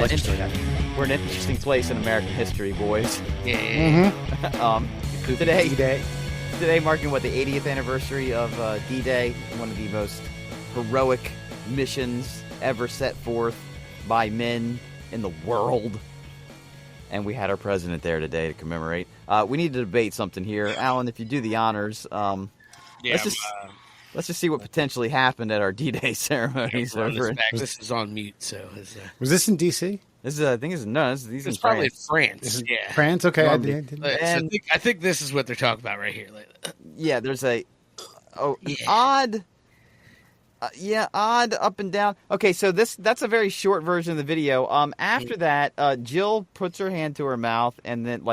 We're in an interesting place in American history, boys. Yeah. Today marking the 80th anniversary of D-Day, one of the most heroic missions ever set forth by men in the world. And we had our president there today to commemorate. We need to debate something here. Alan, if you do the honors, let's just see what potentially happened at our D-Day ceremonies. This is on mute, so... Was this in D.C.? This is, I think, these it's in probably France. Yeah. France? Okay. I think this is what they're talking about right here. Yeah, there's an odd up and down. Okay, so that's a very short version of the video. After that, Jill puts her hand to her mouth, and then,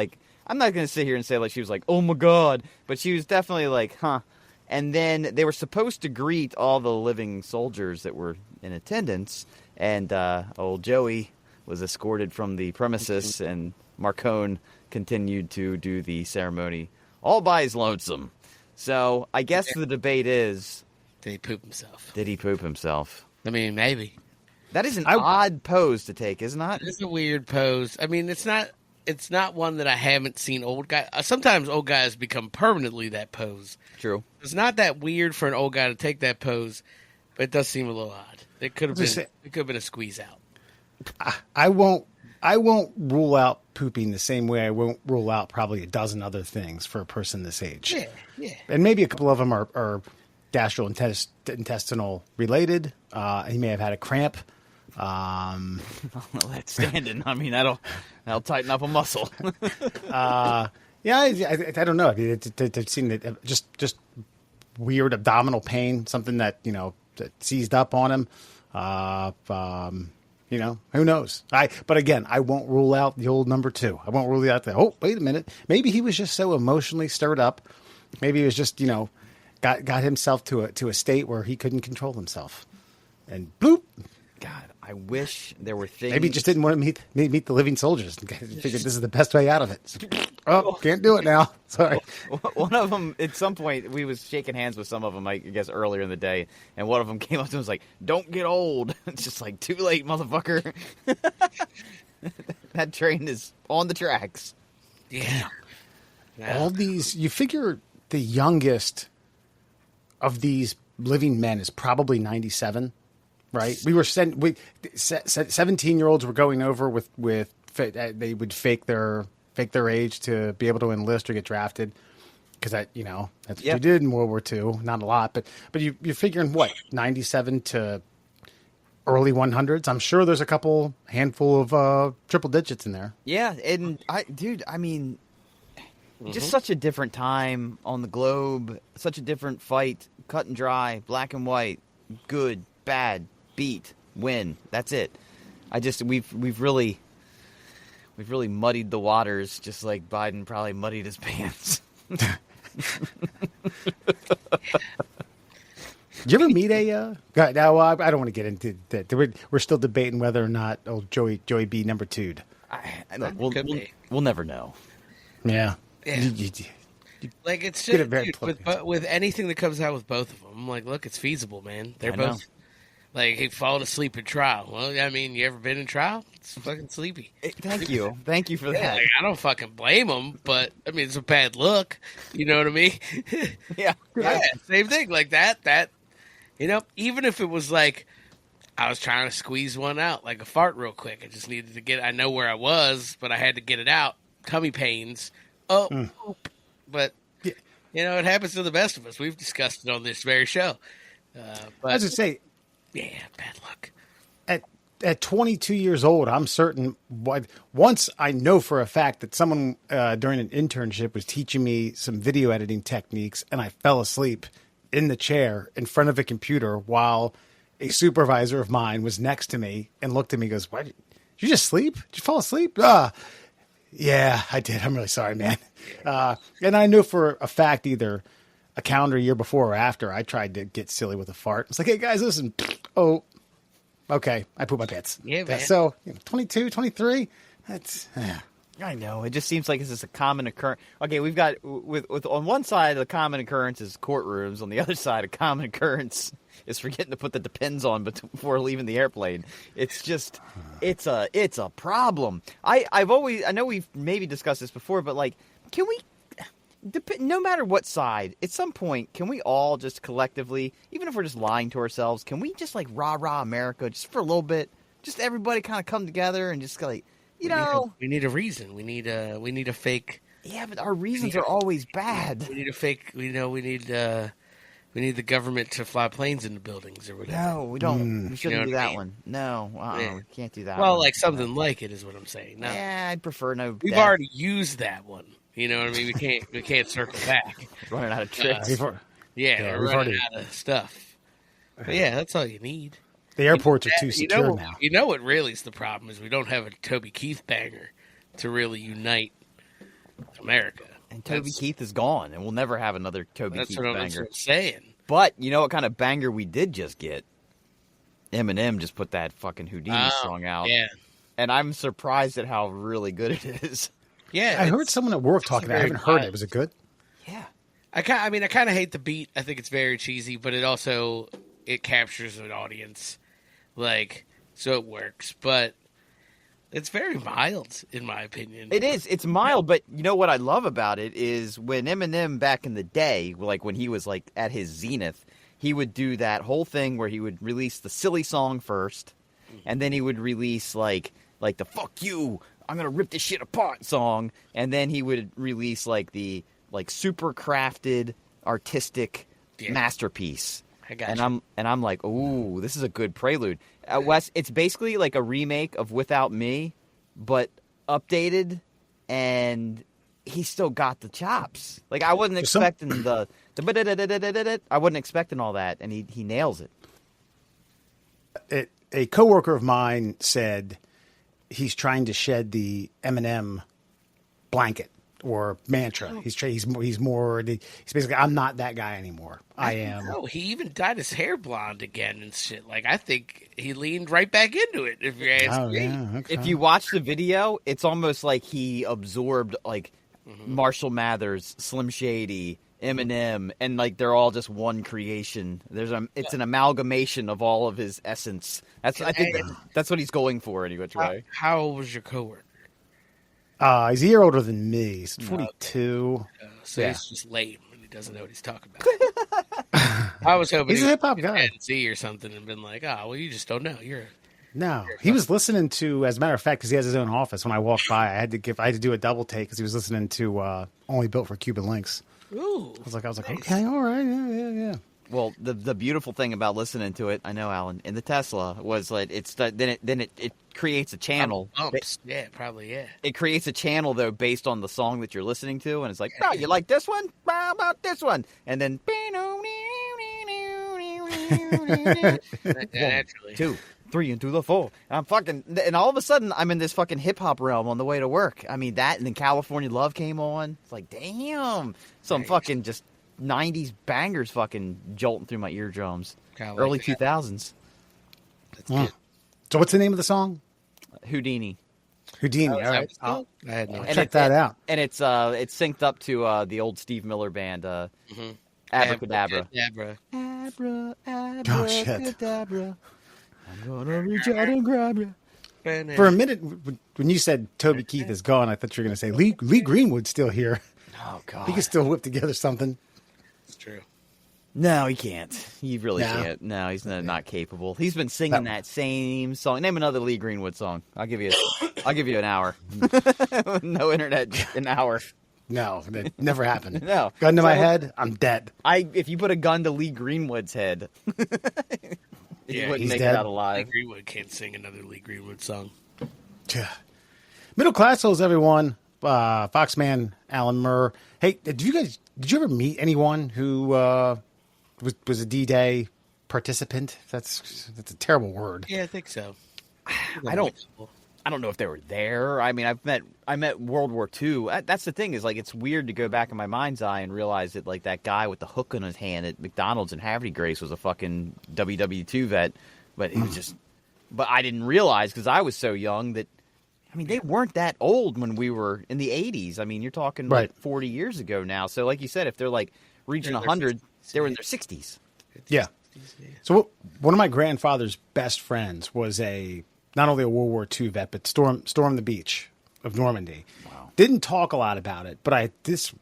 I'm not going to sit here and say, she was like, oh my God, but she was definitely like, huh. And then they were supposed to greet all the living soldiers that were in attendance, and old Joey was escorted from the premises, and Marcone continued to do the ceremony all by his lonesome. So I guess the debate is... Did he poop himself? I mean, maybe. That is an odd pose to take, isn't it? It's a weird pose. I mean, it's not one that I haven't seen old guys. Sometimes old guys become permanently that pose. True. It's not that weird for an old guy to take that pose, but it does seem a little odd. It could have been a squeeze out. I won't rule out pooping the same way I won't rule out probably a dozen other things for a person this age. Yeah. And maybe a couple of them are gastrointestinal related. He may have had a cramp. That's standing. I mean, that'll tighten up a muscle. I don't know. I mean, I've seen it just weird abdominal pain, something that that seized up on him. Who knows? But again, I won't rule out the old number 2. I won't rule out oh, wait a minute. Maybe he was just so emotionally stirred up. Maybe he was just, got himself to a state where he couldn't control himself. And bloop. God, I wish there were things. Maybe he just didn't want to meet the living soldiers. Figured this is the best way out of it. So, can't do it now. Sorry. One of them, at some point, we was shaking hands with some of them, I guess, earlier in the day, and one of them came up to him and was like, "Don't get old." It's just like, too late, motherfucker. That train is on the tracks. Yeah. All these, you figure the youngest of these living men is probably 97. Right, we were 17-year-olds were going over with they would fake their age to be able to enlist or get drafted because that's what you did in World War II. Not a lot, but you're figuring what 97 to early 100s. I'm sure there's a handful of triple digits in there. Yeah, and just such a different time on the globe, such a different fight, cut and dry, black and white, good, bad. Beat, win. That's it. We've really muddied the waters, just like Biden probably muddied his pants. Did you ever meet a guy? Now I don't want to get into that. We're still debating whether or not old Joey B number 2'd. We'll never know. Yeah. It's just with anything that comes out with both of them. I'm like, look, it's feasible, man. They're both. He fallen asleep in trial. Well, I mean, you ever been in trial? It's fucking sleepy. Thank you for that. I don't fucking blame them, but I mean, it's a bad look. You know what I mean? Yeah. Same thing like that. That even if it was like I was trying to squeeze one out, like a fart, real quick. I just needed to get. I know where I was, but I had to get it out. Tummy pains. But it happens to the best of us. We've discussed it on this very show. But I was just say. Yeah, bad luck. At 22 years old, I'm certain. Once I know for a fact that someone during an internship was teaching me some video editing techniques, and I fell asleep in the chair in front of a computer while a supervisor of mine was next to me and looked at me and goes, "What? Did you just sleep? Did you fall asleep?" Yeah, I did. I'm really sorry, man. And I know for a fact either a calendar year before or after, I tried to get silly with a fart. It's like, hey, guys, listen. Oh, okay. I pooped my pants. Yeah, man. So, 22, 23, that's... I know. It just seems like this is a common occurrence. Okay, we've got with on one side the common occurrence is courtrooms. On the other side, a common occurrence is forgetting to put the Depends on before leaving the airplane. It's just, it's a problem. I know we've maybe discussed this before, but like, can we? No matter what side, at some point, can we all just collectively, even if we're just lying to ourselves, can we just like rah America just for a little bit? Just everybody kind of come together and just like, we need a reason. We need a fake. Yeah, but our reasons are always bad. We need a fake. We need the government to fly planes into buildings or whatever. No, we don't. We shouldn't do that one. No, we can't do that. Well, one. like something like it is what I'm saying. No. Yeah, I'd prefer no. We've already used that one. You know what I mean? We can't circle back. Running out of tricks. We're running out of stuff. But yeah, that's all you need. The airports are too secure now. You know what really is the problem is we don't have a Toby Keith banger to really unite America. And Toby Keith is gone, and we'll never have another Toby Keith banger. That's what I'm saying. But you know what kind of banger we did just get? Eminem just put that fucking Houdini song out. Yeah. And I'm surprised at how really good it is. Yeah, I heard someone at work talking about it. I haven't heard it. Was it good? Yeah. I kind of hate the beat. I think it's very cheesy, but it captures an audience. Like, so it works. But it's very mild, in my opinion. It is. It's mild, but you know what I love about it is when Eminem back in the day, like when he was like at his zenith, he would do that whole thing where he would release the silly song first, and then he would release like the "fuck you, I'm gonna rip this shit apart" song, and then he would release like the super crafted artistic masterpiece. I got you. And I'm like, ooh, this is a good prelude. Wes, it's basically like a remake of Without Me, but updated, and he still got the chops. Like I wasn't expecting I wasn't expecting all that, and he nails it. A coworker of mine said he's trying to shed the Eminem blanket or mantra. He's basically, I'm not that guy anymore. I am. No, he even dyed his hair blonde again and shit. Like I think he leaned right back into it. If you ask me, okay. If you watch the video, it's almost like he absorbed like Marshall Mathers, Slim Shady, Eminem, and like they're all just one creation. It's an amalgamation of all of his essence. I think that's what he's going for anyway. How old was your coworker? He's a year older than me. He's 42. So he's just lame and he doesn't know what he's talking about. I was hoping he's a hip hop guy, or something, and been like, "Oh, well, you just don't know." He was listening to, as a matter of fact, because he has his own office. When I walked by, I had to do a double take because he was listening to "Only Built for Cuban Links." Ooh, I was like, nice. okay, all right, yeah. Well, the beautiful thing about listening to it, I know, Alan, in the Tesla was like it creates a channel. Yeah, probably, yeah. It creates a channel though based on the song that you're listening to, and it's like, you like this one? How about this one? And then 1, 2, 3, and to the 4. And all of a sudden I'm in this fucking hip hop realm on the way to work. I mean that, and then California Love came on. It's like, damn, some fucking just 90s bangers fucking jolting through my eardrums. Early 2000s. That's good. So what's the name of the song? Houdini. All right. I had no idea. Check that out. And it's synced up to the old Steve Miller band, Abracadabra. Oh, shit. I'm gonna reach out and grab you. For a minute, when you said Toby Keith is gone, I thought you were going to say Lee Greenwood's still here. Oh, God. He can still whip together something. It's true. No, he can't. He really can't. No, he's not capable. He's been singing that same song. Name another Lee Greenwood song. I'll give you an hour. No internet, an hour. No, that never happened. No. Gun to my head, I'm dead. If you put a gun to Lee Greenwood's head, he wouldn't make dead. it out alive. Lee Greenwood can't sing another Lee Greenwood song. Middle Classholes, everyone. Foxman, Alan Murr. Hey, did you ever meet anyone who was a D-Day participant? That's a terrible word. Yeah, I think so. I don't know if they were there. I mean, I met World War II. That's the thing is like it's weird to go back in my mind's eye and realize that like that guy with the hook in his hand at McDonald's in Haverty Grace was a fucking WW2 vet, but he was just. But I didn't realize because I was so young that I mean, they weren't that old when we were in the 80s. I mean, you're talking Right. like 40 years ago now. So, like you said, if they're like reaching 100, they were in their 60s. Yeah. So one of my grandfather's best friends was not only a World War II vet, but stormed the beach of Normandy. Wow. Didn't talk a lot about it, but this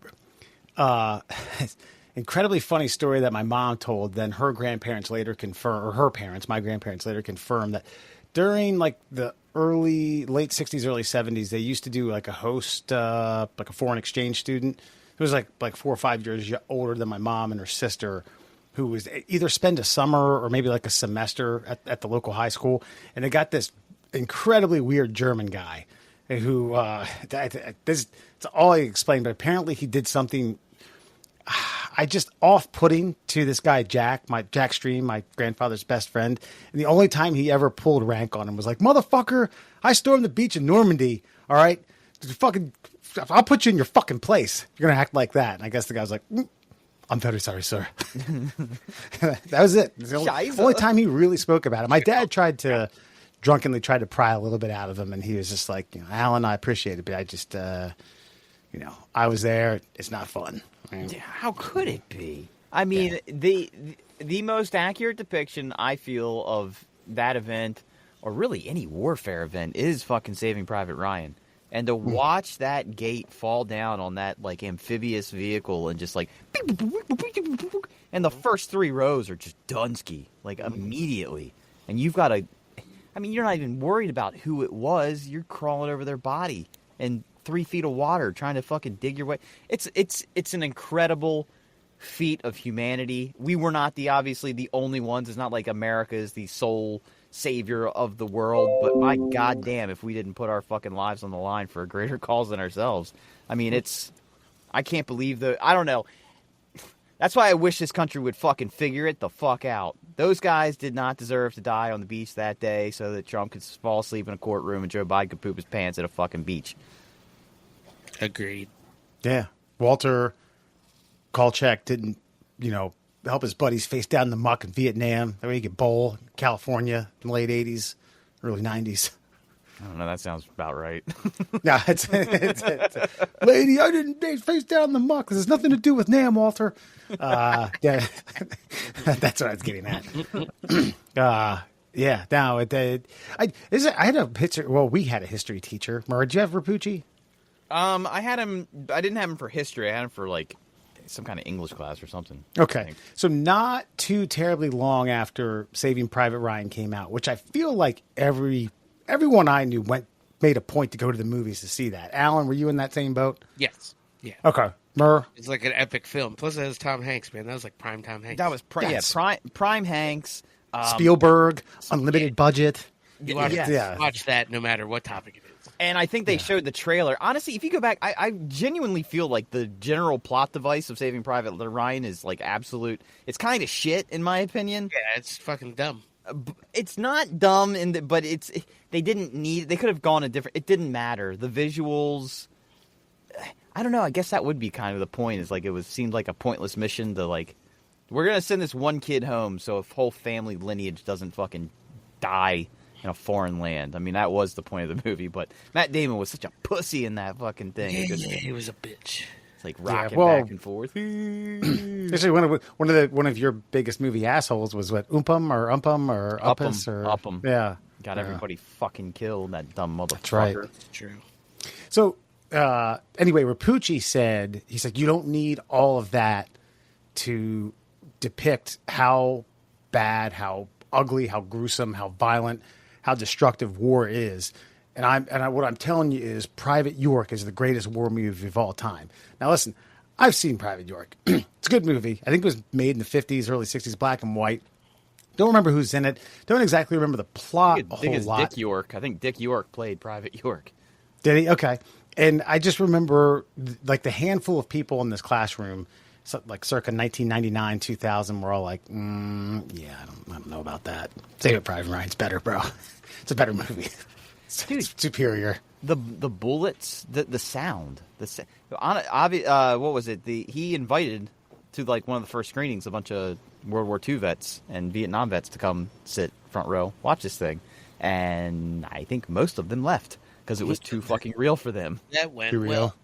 incredibly funny story that my mom told. Then her grandparents later confirmed, or her parents, my grandparents later confirmed that during like the late 60s, early 70s, they used to do like a host, like a foreign exchange student. It was like 4 or 5 years older than my mom and her sister, who was either spend a summer or maybe like a semester at the local high school. And they got this incredibly weird German guy who, this is all he explained, but apparently he did something off-putting to this guy, Jack Stream, my grandfather's best friend. And the only time he ever pulled rank on him was like, motherfucker, I stormed the beach in Normandy. All right. I'll put you in your fucking place. You're going to act like that. And I guess the guy was like, I'm very sorry, sir. That was it. It's the only time he really spoke about it. My dad drunkenly tried to pry a little bit out of him, and he was just like, Alan, I appreciate it, but I just, I was there. It's not fun. How could it be? I mean, the most accurate depiction I feel of that event, or really any warfare event, is fucking Saving Private Ryan. And to watch that gate fall down on that like amphibious vehicle and just like, and the first 3 rows are just Dunsky, like immediately. And you've got you're not even worried about who it was. You're crawling over their body in 3 feet of water trying to fucking dig your way. It's an incredible feat of humanity. We were not obviously the only ones. It's not like America is the sole savior of the world, but my goddamn, if we didn't put our fucking lives on the line for a greater cause than ourselves. I mean, I can't believe I don't know. That's why I wish this country would fucking figure it the fuck out. Those guys did not deserve to die on the beach that day so that Trump could fall asleep in a courtroom and Joe Biden could poop his pants at a fucking beach. Agreed. Yeah. Walter Kolchak didn't, help his buddies face down in the muck in Vietnam. That way he could bowl in California in the late 80s, early 90s. I don't know. That sounds about right. No, it's lady, I didn't face down in the muck. This has nothing to do with Nam, Walter. Yeah, that's what I was getting at. Yeah, no, I had a picture. Well, we had a history teacher. Murray, did you have Rapucci? I had him. I didn't have him for history. I had him for like some kind of English class or something. Okay, so not too terribly long after Saving Private Ryan came out, which I feel like everyone I knew made a point to go to the movies to see that. Alan, were you in that same boat? Yes. Yeah. Okay. Murr? It's like an epic film. Plus, it has Tom Hanks, man. That was like prime Tom Hanks. That was prime Hanks. Spielberg, unlimited budget. You watch that no matter what topic it is. And I think they showed the trailer. Honestly, if you go back, I genuinely feel like the general plot device of Saving Private Ryan is like absolute. It's kind of shit, in my opinion. Yeah, it's fucking dumb. It's not dumb, but they didn't need. They could have gone a different. It didn't matter. The visuals. I don't know. I guess that would be kind of the point. Is like seemed like a pointless mission to like. We're gonna send this one kid home, so a whole family lineage doesn't fucking die in a foreign land. I mean, that was the point of the movie. But Matt Damon was such a pussy in that fucking thing. Yeah, he was a bitch. It's like rocking back and forth. Actually, one of your biggest movie assholes was what Umpum or Uppus or Upham. Yeah, Got everybody fucking killed. That dumb motherfucker. That's right. It's true. So anyway, Rapucci said you don't need all of that to depict how bad, how ugly, how gruesome, how violent, how destructive war is. And what I'm telling you is Private York is the greatest war movie of all time. Now listen, I've seen Private York. It's a good movie. I think it was made in the 50s, early 60s, black and white. Don't remember who's in it. Don't exactly remember the plot a whole lot. Dick York. I think Dick York played Private York. Did he? Okay. And I just remember like the handful of people in this classroom, like circa 1999, 2000, were all like, yeah, I don't know about that. Saving Private Ryan's better, bro. It's a better movie. It's superior. The bullets, the sound, what was it? He invited to like one of the first screenings a bunch of World War II vets and Vietnam vets to come sit front row, watch this thing, and I think most of them left because it was too fucking real for them. That went Be real. well.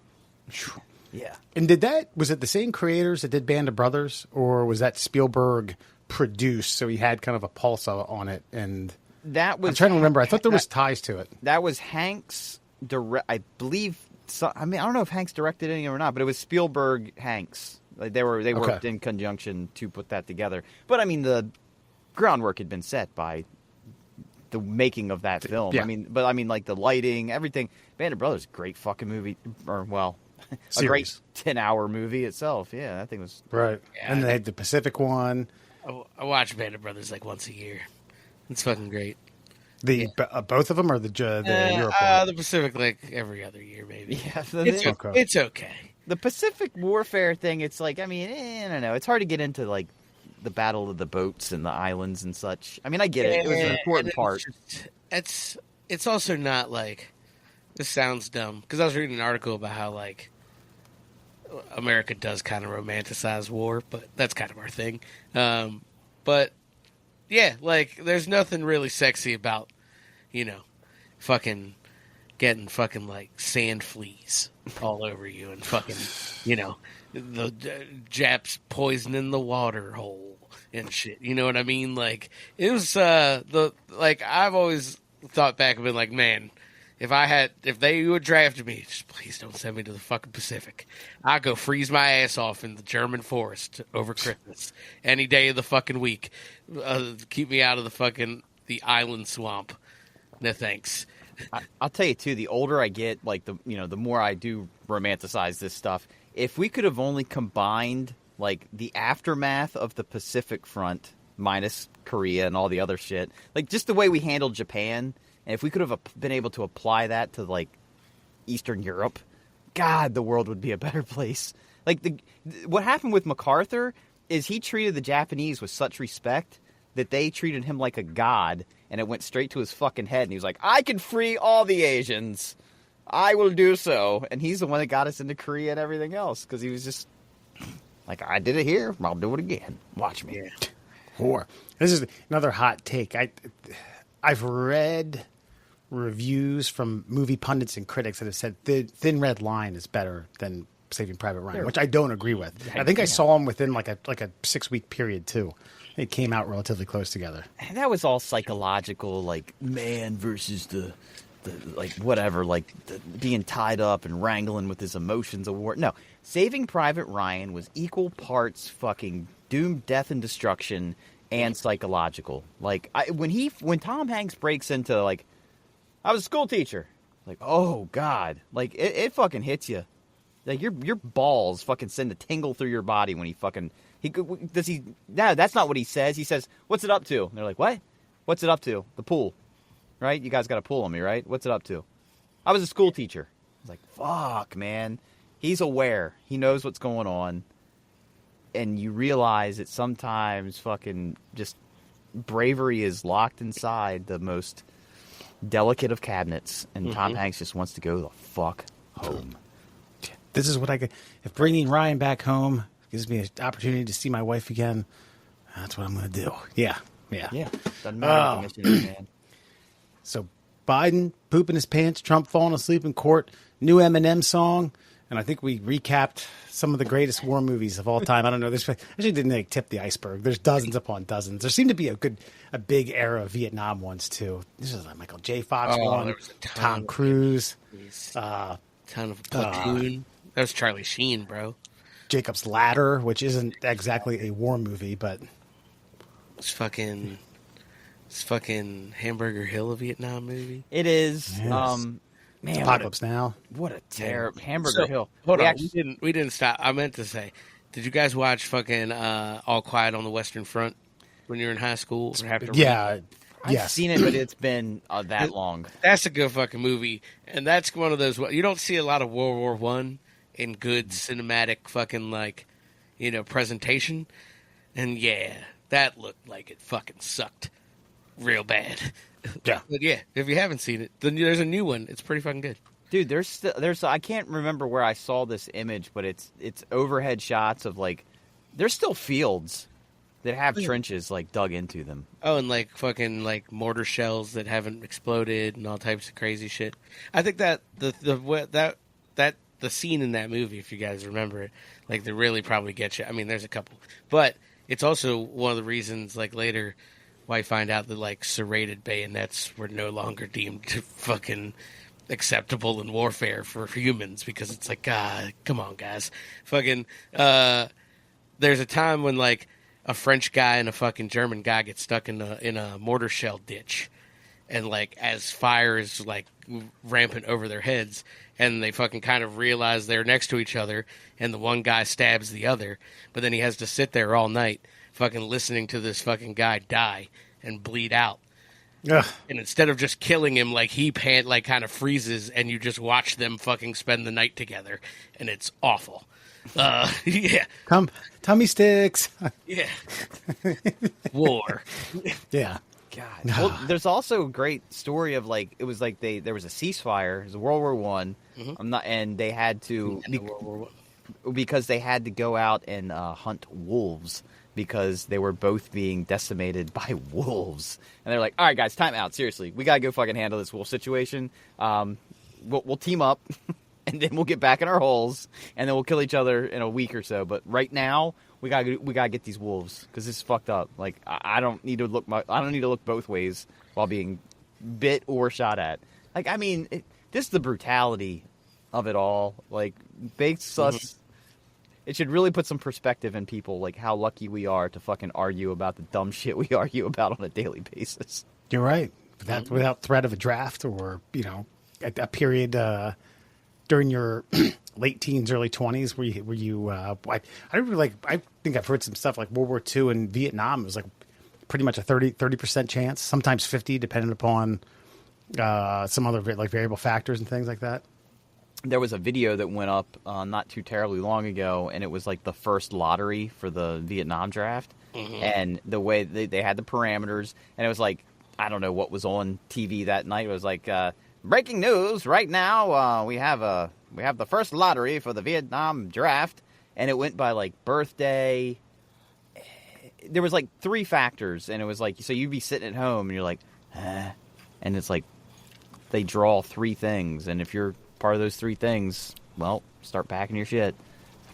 Yeah. And was it the same creators that did Band of Brothers, or was that Spielberg produced, so he had kind of a pulse on it? And That was. I'm trying to remember. I thought there was ties to it. That was Hanks I believe. I mean, I don't know if Hanks directed any or not, but it was Spielberg Hanks. Like they worked in conjunction to put that together. But I mean, the groundwork had been set by the making of that film. Yeah. I mean, like the lighting, everything. Band of Brothers, great fucking movie. Or well, a Series. great 10-hour movie itself. Yeah, that thing was Right. Yeah, And they had the Pacific one. I watch Band of Brothers like once a year. It's fucking great. Both of them, or the Europe one? The Pacific like every other year, maybe. Yeah, It's okay. The Pacific Warfare thing. It's like, I mean, I don't know. It's hard to get into like the battle of the boats and the islands and such. I mean, I get it. It was an important part. It's also not like, this sounds dumb, because I was reading an article about how like America does kind of romanticize war, but that's kind of our thing. But yeah, like there's nothing really sexy about, fucking getting fucking like sand fleas all over you and fucking, the Japs poisoning the water hole and shit. You know what I mean? Like it was I've always thought back and been like, man, if they would draft me, just please don't send me to the fucking Pacific. I'll go freeze my ass off in the German forest over Christmas any day of the fucking week. Keep me out of the island swamp. No thanks. I'll tell you too. The older I get, like the more I do romanticize this stuff. If we could have only combined like the aftermath of the Pacific Front minus Korea and all the other shit, like just the way we handled Japan. And if we could have been able to apply that to, like, Eastern Europe, God, the world would be a better place. Like, what happened with MacArthur is he treated the Japanese with such respect that they treated him like a god, and it went straight to his fucking head. And he was like, I can free all the Asians. I will do so. And he's the one that got us into Korea and everything else, because he was just like, I did it here. I'll do it again. Watch me. Whore. This is another hot take. I've read reviews from movie pundits and critics that have said Thin Red Line is better than Saving Private Ryan, which I don't agree with. I think I saw them within like a 6-week period too. It came out relatively close together. And that was all psychological, like man versus the like whatever, like being tied up and wrangling with his emotions of war. No, Saving Private Ryan was equal parts fucking doom, death, and destruction and psychological. Like when Tom Hanks breaks into like, I was a school teacher. Like, oh God, like it fucking hits you. Like your balls fucking send a tingle through your body when that's not what he says. He says, "What's it up to?" And they're like, "What? What's it up to?" The pool, right? You guys got a pool on me, right? What's it up to? I was a school teacher. I was like, fuck, man. He's aware. He knows what's going on. And you realize that sometimes fucking just bravery is locked inside the most delicate of cabinets, and Tom Hanks just wants to go the fuck home. This is what I could. If bringing Ryan back home gives me an opportunity to see my wife again, that's what I'm going to do. Yeah. Doesn't matter what the mission is, man. So Biden pooping his pants, Trump falling asleep in court, new Eminem song, and I think we recapped some of the greatest war movies of all time. I don't know. This actually didn't tip the iceberg. There's dozens upon dozens. There seemed to be a big era of Vietnam ones too. This is like Michael J. Fox one, Tom Cruise, ton of Platoon. That was Charlie Sheen, bro. Jacob's Ladder, which isn't exactly a war movie, but it's fucking Hamburger Hill, a Vietnam movie. It is. Yes. Man, Apocalypse Now. What a terrible Hamburger Hill. Hold on, we didn't stop. I meant to say, did you guys watch fucking All Quiet on the Western Front when you were in high school? Yeah. I've seen it, but it's been that long. That's a good fucking movie, and that's one of those. You don't see a lot of World War One in good cinematic fucking presentation, and yeah, that looked like it fucking sucked real bad. Yeah. But yeah, if you haven't seen it, then there's a new one. It's pretty fucking good. Dude, there's I can't remember where I saw this image, but it's overhead shots of like there's still fields that have trenches like dug into them. Oh, and like fucking like mortar shells that haven't exploded and all types of crazy shit. I think that the scene in that movie, if you guys remember it, like they really probably get you. I mean, there's a couple, but it's also one of the reasons like later why I find out that like serrated bayonets were no longer deemed fucking acceptable in warfare for humans, because it's like, God, come on, guys, fucking. There's a time when like a French guy and a fucking German guy get stuck in a mortar shell ditch, and like as fire is like rampant over their heads, and they fucking kind of realize they're next to each other, and the one guy stabs the other, but then he has to sit there all night fucking listening to this fucking guy die and bleed out. Ugh. And instead of just killing him, like he kind of freezes, and you just watch them fucking spend the night together, and it's awful. Yeah. Tummy sticks. Yeah. War. Yeah. God. Well, there's also a great story of like it was like there was a ceasefire. It was World War One. And they had to because they had to go out and hunt wolves because they were both being decimated by wolves. And they're like, "All right, guys, time out. Seriously, we gotta go fucking handle this wolf situation. We'll team up." And then we'll get back in our holes, and then we'll kill each other in a week or so. But right now, we gotta get these wolves because this is fucked up. Like I don't need to look both ways while being bit or shot at. Like I mean, this is the brutality of it all. Like makes us. It should really put some perspective in people, like how lucky we are to fucking argue about the dumb shit we argue about on a daily basis. You're right. Without threat of a draft or a period. During your late teens, early 20s, were you I think I've heard some stuff like World War II and Vietnam. It was like pretty much a 30% chance, sometimes 50, depending upon some other like variable factors and things like that. There was a video that went up not too terribly long ago, and it was like the first lottery for the Vietnam draft. And the way they had the parameters, and it was like, I don't know what was on TV that night. It was like, breaking news right now, we have the first lottery for the Vietnam draft, and it went by like birthday. There was like 3 factors, and it was like, so you'd be sitting at home and you're like, and it's like they draw 3 things, and if you're part of those 3 things, well, start packing your shit.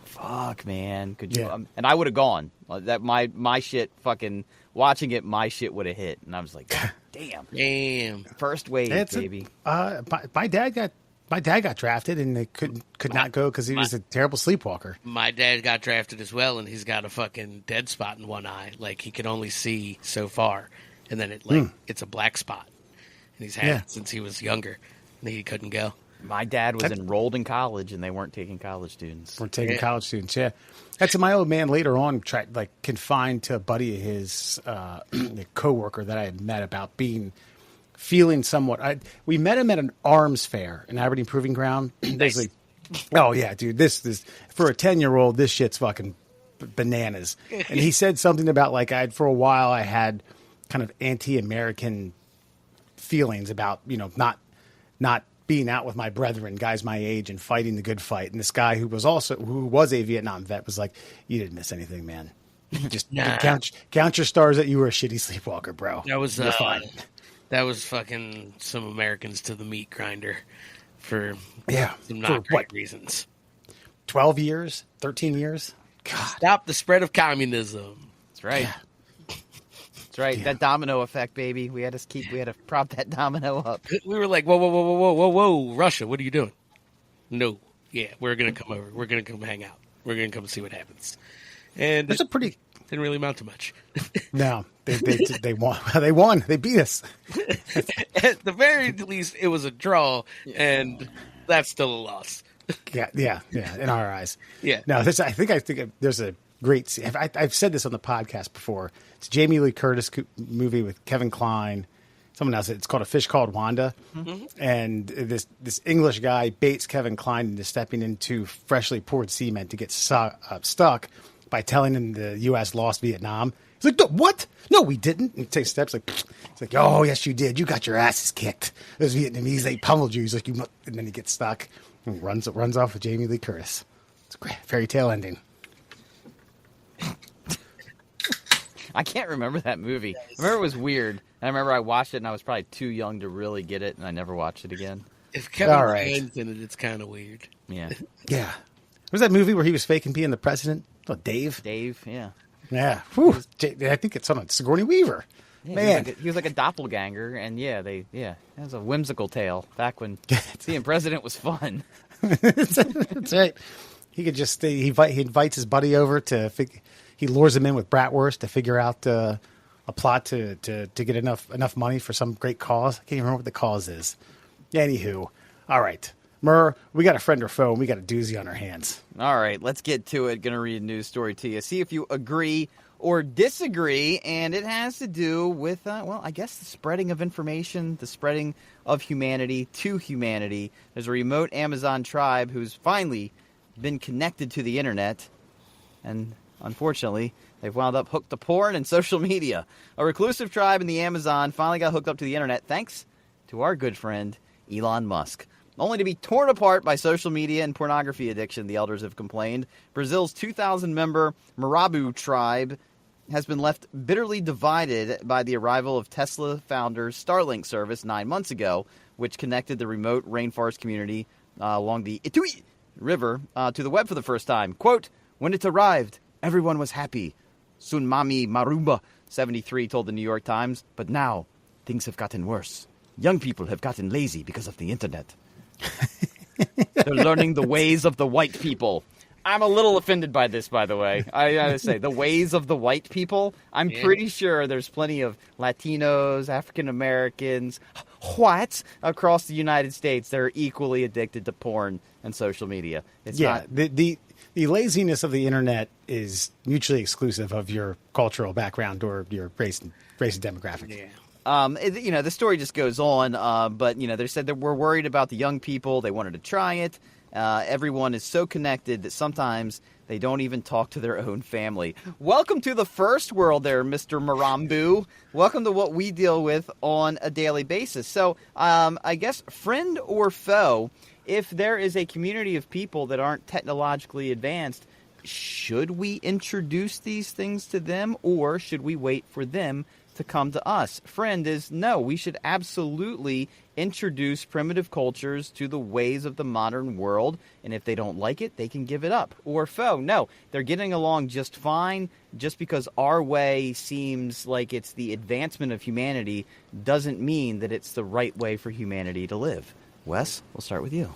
Fuck, man, could you? Yeah. And I would have gone. That my shit, fucking watching it, my shit would have hit, and I was like, damn, first wave, baby. My dad got drafted, and they could not go because he was a terrible sleepwalker. My dad got drafted as well, and he's got a fucking dead spot in one eye. Like he can only see so far, and then it's a black spot, and he's had it since he was younger, and he couldn't go. My dad was enrolled in college, and they weren't taking college students. College students, yeah. That's my old man later on confined to a buddy of his, a coworker that I had met about feeling somewhat. We met him at an arms fair in Aberdeen Proving Ground. Nice. Like, oh yeah, dude, this for a 10-year-old, this shit's fucking bananas. And he said something about like for a while I had kind of anti-American feelings about not being out with my brethren, guys my age, and fighting the good fight. And this guy who was a Vietnam vet was like, "You didn't miss anything, man. Just count your stars that you were a shitty sleepwalker, bro. That was You're fine." That was fucking some Americans to the meat grinder for some not great reasons. 12 years, 13 years. God. Stop the spread of communism. That's right. Yeah. That's right. Yeah. That domino effect, baby. We had to prop that domino up. We were like, whoa, Russia, what are you doing? No. Yeah, we're going to come over. We're going to come hang out. We're going to come see what happens. And It's a pretty... didn't really amount to much. No, they won. They won. They beat us. At the very least, it was a draw, and that's still a loss. Yeah. In our eyes. Yeah. No, I think there's a great. I've said this on the podcast before. It's a Jamie Lee Curtis movie with Kevin Kline. Someone else. It's called A Fish Called Wanda, and this English guy baits Kevin Kline into stepping into freshly poured cement to get stuck by telling him the U.S. lost Vietnam. He's like, "What? No, we didn't." And he takes steps like, "It's like, oh yes, you did. You got your asses kicked. Those Vietnamese, they pummeled you." He's like, "You," and then he gets stuck and runs off with Jamie Lee Curtis. It's a great fairy tale ending. I can't remember that movie. I remember it was weird. And I remember I watched it and I was probably too young to really get it, and I never watched it again. If Kevin All right. Taint's in it, it's kind of weird. Yeah. Yeah. Was that movie where he was faking being the president? Oh, Dave? Dave, yeah. Yeah. Whew. I think it's on Sigourney Weaver. Yeah, Man. he was like a doppelganger, and it was a whimsical tale back when being president was fun. That's right. He could just he invites his buddy over he lures him in with bratwurst to figure out a plot to get enough money for some great cause. I can't even remember what the cause is. Anywho, all right, Murr, we got a friend or foe, and we got a doozy on our hands. All right, let's get to it. Going to read a news story to you. See if you agree or disagree, and it has to do with, I guess the spreading of information, the spreading of humanity to humanity. There's a remote Amazon tribe who's finally been connected to the internet, and unfortunately, they've wound up hooked to porn and social media. A reclusive tribe in the Amazon finally got hooked up to the internet thanks to our good friend, Elon Musk. Only to be torn apart by social media and pornography addiction, the elders have complained. Brazil's 2,000-member Marabu tribe has been left bitterly divided by the arrival of Tesla founder's Starlink service 9 months ago, which connected the remote rainforest community along the Itui River to the web for the first time. Quote, when it arrived, everyone was happy. Sunmami Marumba, 73, told the New York Times. But now, things have gotten worse. Young people have gotten lazy because of the internet. They're learning the ways of the white people. I'm a little offended by this, by the way. I gotta say, the ways of the white people. I'm pretty sure there's plenty of Latinos, African Americans, whites across the United States that are equally addicted to porn and social media. It's not. The laziness of the internet is mutually exclusive of your cultural background or your race and demographic. Yeah. The story just goes on, but they said that we're worried about the young people. They wanted to try it. Everyone is so connected that sometimes they don't even talk to their own family. Welcome to the first world there, Mr. Marambu. Welcome to what we deal with on a daily basis. So I guess friend or foe, if there is a community of people that aren't technologically advanced, should we introduce these things to them, or should we wait for them to come to us? Friend is no, we should absolutely introduce primitive cultures to the ways of the modern world, and if they don't like it, they can give it up. Or foe, no, they're getting along just fine. Just because our way seems like it's the advancement of humanity doesn't mean that it's the right way for humanity to live. Wes, we'll start with you.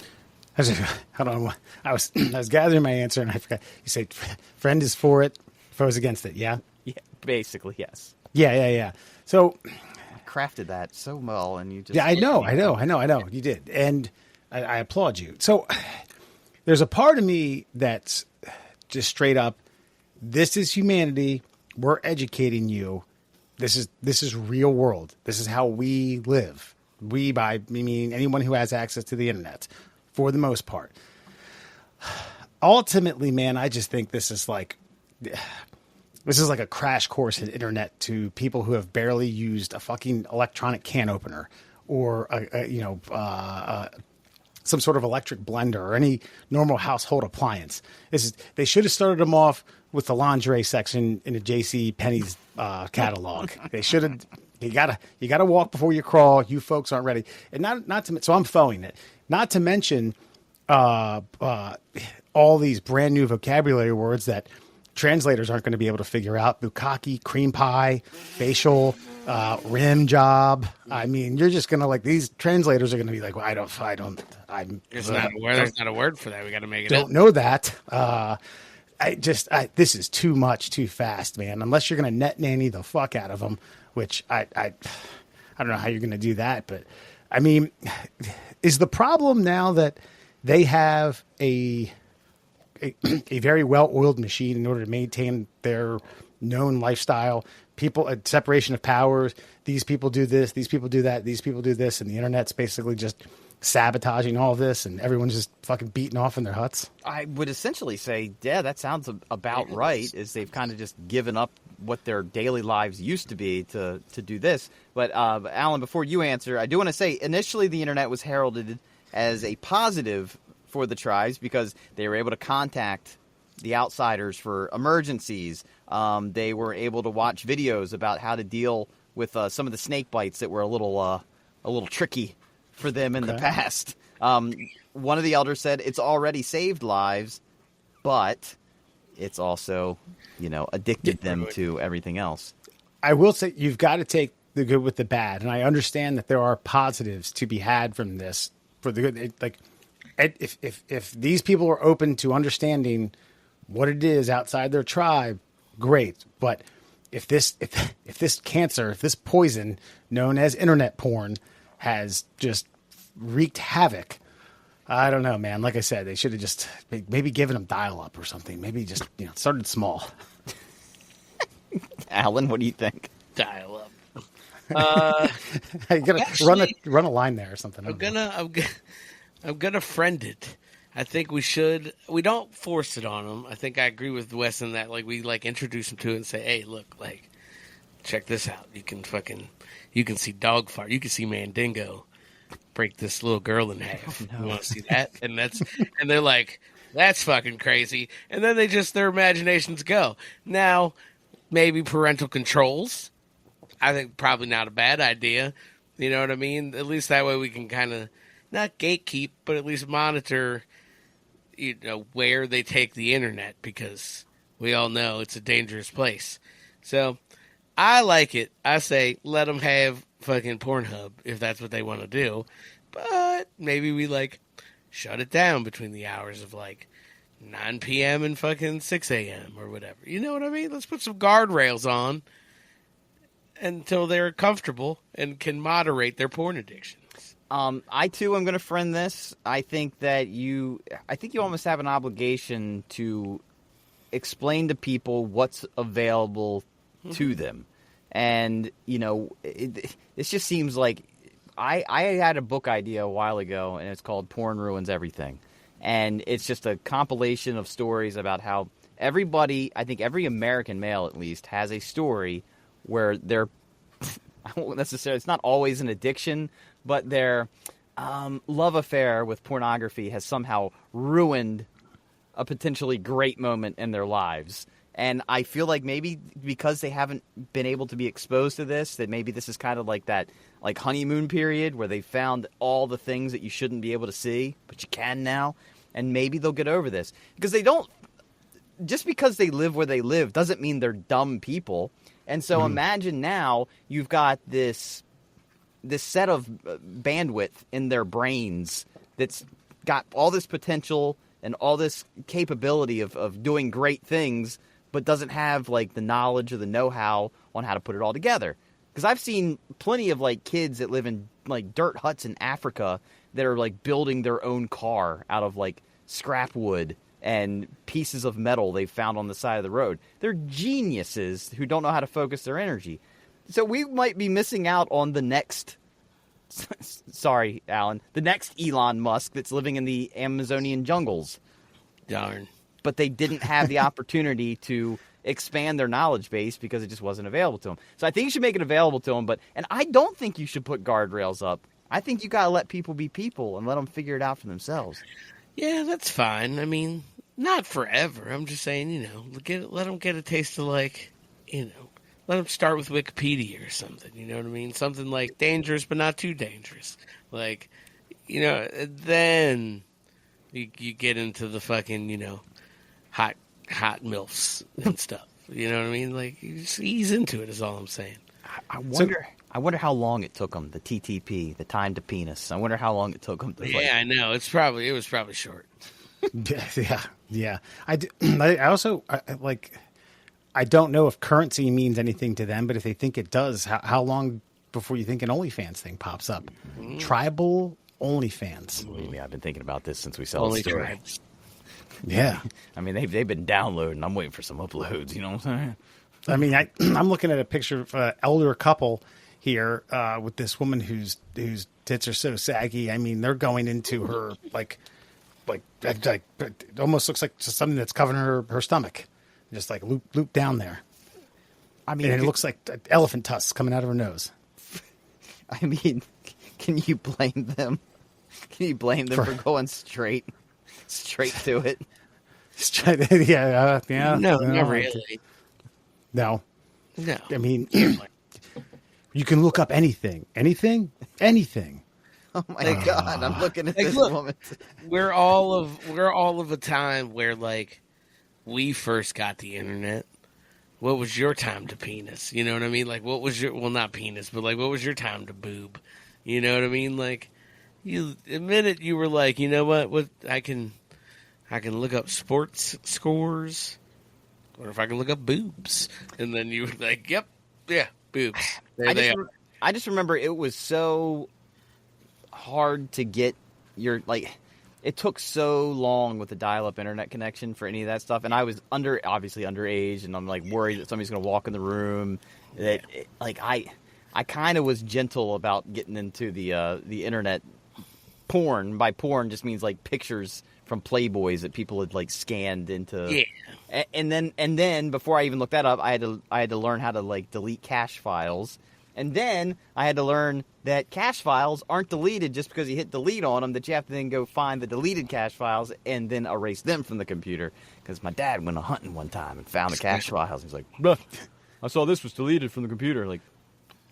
Hold on. I was gathering my answer, and I forgot. You say friend is for it, foe is against it, yeah? Yeah, basically, yes. Yeah. So I crafted that so well, and you just... Yeah, I know. You did. And I applaud you. So there's a part of me that's just straight up, this is humanity. We're educating you. This is real world. This is how we live. We, by me, mean anyone who has access to the internet, for the most part. Ultimately, man, I just think this is like a crash course in internet to people who have barely used a fucking electronic can opener or some sort of electric blender or any normal household appliance. They should have started them off with the lingerie section in a J.C. Penney's catalog. They should have. You gotta walk before you crawl. You folks aren't ready, and so I'm foeing it. Not to mention all these brand new vocabulary words that translators aren't going to be able to figure out. Bukkake, cream pie, facial, rim job. I mean, you're just going to these translators are going to be like, well, There's not a word for that. We got to make it don't up. know that. This is too much, too fast, man. Unless you're going to net nanny the fuck out of them, which I don't know how you're going to do that. But I mean, is the problem now that they have a very well-oiled machine in order to maintain their known lifestyle? People, a separation of powers. These people do this. These people do that. These people do this. And the internet's basically just sabotaging all this, and everyone's just fucking beating off in their huts. I would essentially say, yeah, that sounds about right, is they've kind of just given up what their daily lives used to be to do this. But Alan, before you answer, I do want to say, initially the internet was heralded as a positive for the tribes because they were able to contact the outsiders for emergencies, They were able to watch videos about how to deal with some of the snake bites that were a little tricky for them in the past. One of the elders said it's already saved lives, but it's also, addicted them to everything else. I will say you've got to take the good with the bad, and I understand that there are positives to be had from this for the good. Like, if these people are open to understanding what it is outside their tribe, great. But if this cancer, if this poison known as internet porn has just wreaked havoc, I don't know, man. Like I said, they should have just maybe given them dial-up or something. Maybe just started small. Alan, what do you think? Dial-up. You gotta run a line there or something. I'm gonna friend it. I think we should. We don't force it on them. I think I agree with Wes in that. Like, we introduce them to it and say, "Hey, look, check this out. You can see dog fart. You can see Mandingo break this little girl in half. You want to see that?" And they're like, "That's fucking crazy." And then their imaginations go. Now, maybe parental controls. I think probably not a bad idea. You know what I mean? At least that way we can kind of not gatekeep, but at least monitor, where they take the internet, because we all know it's a dangerous place. So I like it. I say let them have fucking Pornhub if that's what they want to do, but maybe we shut it down between the hours of 9 p.m. and fucking 6 a.m. or whatever. You know what I mean? Let's put some guardrails on until they're comfortable and can moderate their porn addictions. I too am going to friend this. I think you almost have an obligation to explain to people what's available to them. And, it just seems like I had a book idea a while ago, and it's called Porn Ruins Everything. And it's just a compilation of stories about how everybody, I think every American male at least, has a story where they're, I won't necessarily, it's not always an addiction, but their love affair with pornography has somehow ruined a potentially great moment in their lives. And I feel like maybe because they haven't been able to be exposed to this, that maybe this is kind of like that honeymoon period where they found all the things that you shouldn't be able to see, but you can now. And maybe they'll get over this. Because just because they live where they live doesn't mean they're dumb people. And so imagine now you've got this set of bandwidth in their brains that's got all this potential and all this capability of doing great things, but doesn't have the knowledge or the know-how on how to put it all together. Because I've seen plenty of kids that live in dirt huts in Africa that are building their own car out of scrap wood and pieces of metal they found on the side of the road. They're geniuses who don't know how to focus their energy. So we might be missing out on the next, sorry, Alan, the next Elon Musk that's living in the Amazonian jungles. Darn. But they didn't have the opportunity to expand their knowledge base because it just wasn't available to them. So I think you should make it available to them. And I don't think you should put guardrails up. I think you got to let people be people and let them figure it out for themselves. Yeah, that's fine. I mean, not forever. I'm just saying, let them get a taste of let them start with Wikipedia or something. You know what I mean? Something dangerous but not too dangerous. Then you get into the fucking, hot MILFs and stuff. You know what I mean? You just ease into it is all I'm saying. I wonder how long it took them, the TTP, the time to penis. I wonder how long it took them to I know. It was probably short. Yeah. I also I don't know if currency means anything to them, but if they think it does, how long before you think an OnlyFans thing pops up? Tribal OnlyFans. Believe me, I've been thinking about this since we saw the story. Tribes. Yeah. I mean, they've been downloading. I'm waiting for some uploads. You know what I'm saying? I mean, I'm looking at a picture of an elder couple here with this woman whose tits are so saggy. I mean, they're going into her it almost looks like something that's covering her stomach, just loop down there. I mean, and it looks like elephant tusks coming out of her nose. I mean, can you blame them? Can you blame them for going straight to it? Yeah. No, not really. No. No. I mean, you can look up anything. Anything? Anything. Oh my God! I'm looking at Like, this look, woman. we're all of a time where like we first got the internet. What was your time to penis? You know what I mean? Like, what was your, well, not penis, but like, what was your time to boob? You know what I mean? Like, the minute you were like, you know what I can look up sports scores, or if I can look up boobs, and then you were like, yep, yeah, boobs. There they are. I just remember it was so hard to get your, like, it took so long with the dial-up internet connection for any of that stuff, and I was obviously underage, and I'm like worried that somebody's going to walk in the room. That like I kind of was gentle about getting into the internet. Porn, by porn just means like pictures from Playboys that people had like scanned into. Yeah. And then before I even looked that up, I had to learn how to like delete cache files. And then I had to learn that cache files aren't deleted just because you hit delete on them, that you have to then go find the deleted cache files and then erase them from the computer. Because my dad went hunting one time and found the cache files. He's like, "Bruh, I saw this was deleted from the computer." Like,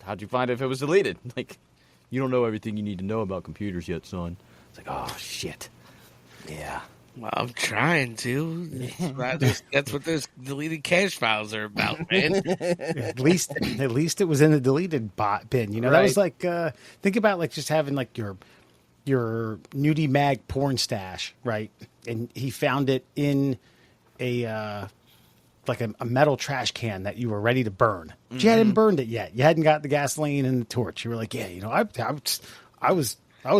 how'd you find it if it was deleted? Like, you don't know everything you need to know about computers yet, son. It's like, oh, shit. Yeah. Well, I'm trying to. That's what those deleted cache files are about, man. At least it was in the deleted bin. You know, that was like, think about like just having like your nudie mag porn stash, right? And he found it in a like a metal trash can that you were ready to burn. But you hadn't burned it yet. You hadn't got the gasoline and the torch. You were like, yeah, you know, I was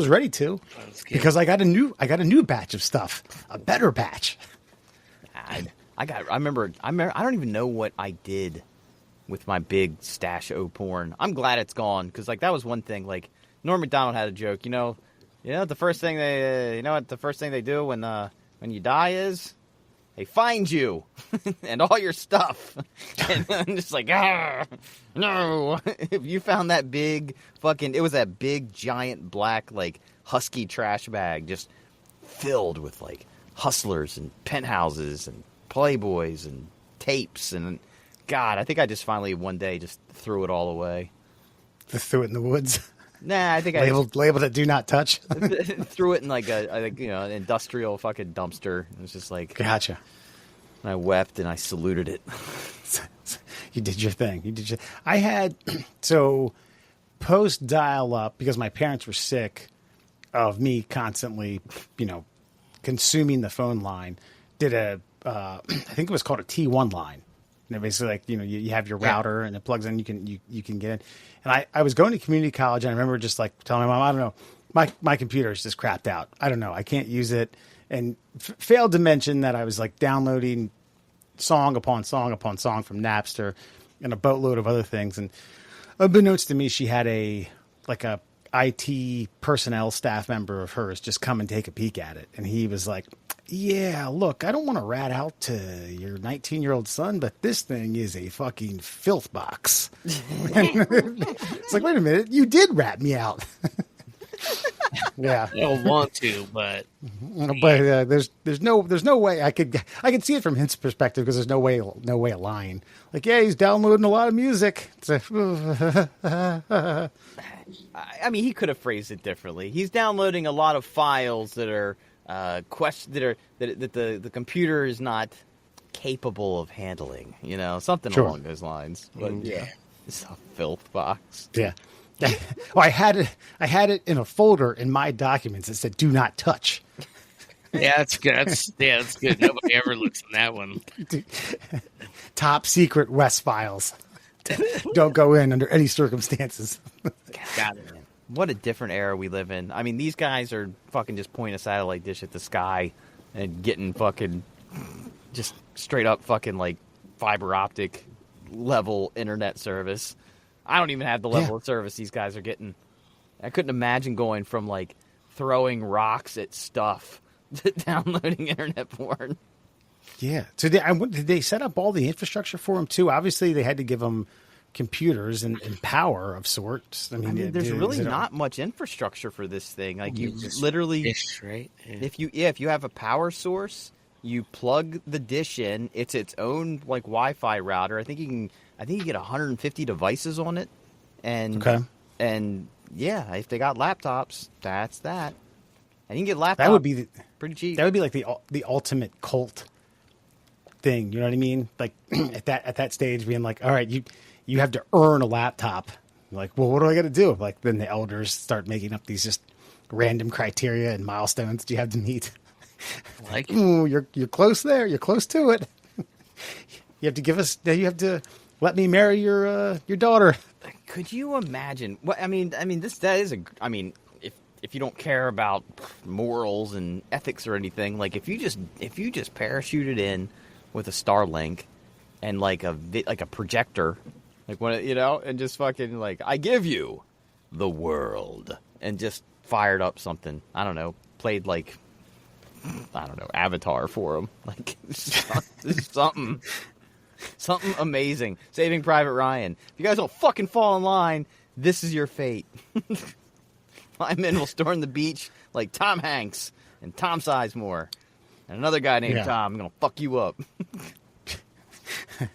ready to, because I got a new batch of stuff, a better batch. I remember. I don't even know what I did with my big stash of porn. I'm glad it's gone, because like that was one thing. Like Norm Macdonald had a joke. You know, the first thing they do when you die is they find you and all your stuff. And I'm just like, no. If you found that big it was that big, giant, black, like, husky trash bag just filled with, like, hustlers and penthouses and Playboys and tapes. And, God, I think I just finally one day just threw it all away. Just threw it in the woods? Nah, I think labeled it "Do Not Touch." Threw it in, like, an industrial fucking dumpster. It was just like... Gotcha. And I wept and I saluted it. You did your thing. I had, so post dial up, because my parents were sick of me constantly, you know, consuming the phone line, did I think it was called a T1 line. And basically, like, you know, you have your router and it plugs in, you can get in. And I was going to community college, and I remember just like telling my mom, I don't know, my computer is just crapped out. I don't know, I can't use it. And failed to mention that I was like downloading song upon song upon song from Napster and a boatload of other things. And unbeknownst to me, she had a IT personnel staff member of hers just come and take a peek at it. And he was like, yeah, look, I don't want to rat out to your 19-year-old son, but this thing is a fucking filth box. It's like, wait a minute, you did rat me out. Yeah, I don't want to, but there's no way I could see it from his perspective, because there's no way lying. Like, yeah, he's downloading a lot of music. I mean, he could have phrased it differently. He's downloading a lot of files that are that the computer is not capable of handling. You know, something along those lines. But yeah, it's a filth box. Yeah. Well, I had it in a folder in my documents that said "Do Not Touch." Yeah, that's good. That's good. Nobody ever looks in that one. Top secret West files. Don't go in under any circumstances. God, man. What a different era we live in. I mean, these guys are fucking just pointing a satellite dish at the sky and getting fucking just straight up fucking like fiber optic level internet service. I don't even have the level of service these guys are getting. I couldn't imagine going from like throwing rocks at stuff to downloading internet porn. Yeah. So did they set up all the infrastructure for them too? Obviously, they had to give them computers and power of sorts. I mean there's really not much infrastructure for this thing. Like, you literally, right? if you have a power source, You plug the dish in. It's its own like Wi-Fi router. I think you get 150 devices on it. And and yeah, if they got laptops, that's that. And you can get laptops. That would be pretty cheap. That would be like the ultimate cult thing. You know what I mean? Like at that stage, being like, all right, you have to earn a laptop. Like, well, what do I got to do? Like, then the elders start making up these just random criteria and milestones that you have to meet. Like, ooh, you're close there. You're close to it. You have to give us. You have to let me marry your daughter. Could you imagine? What I mean, that is a. I mean, if you don't care about morals and ethics or anything, like if you just parachuted in with a Starlink and like a projector, like when and just fucking like, I give you the world, and just fired up something. I don't know, played like, I don't know, Avatar for him. Like this is something amazing. Saving Private Ryan. If you guys don't fucking fall in line, this is your fate. My men will storm the beach like Tom Hanks and Tom Sizemore and another guy named Tom. I'm gonna fuck you up.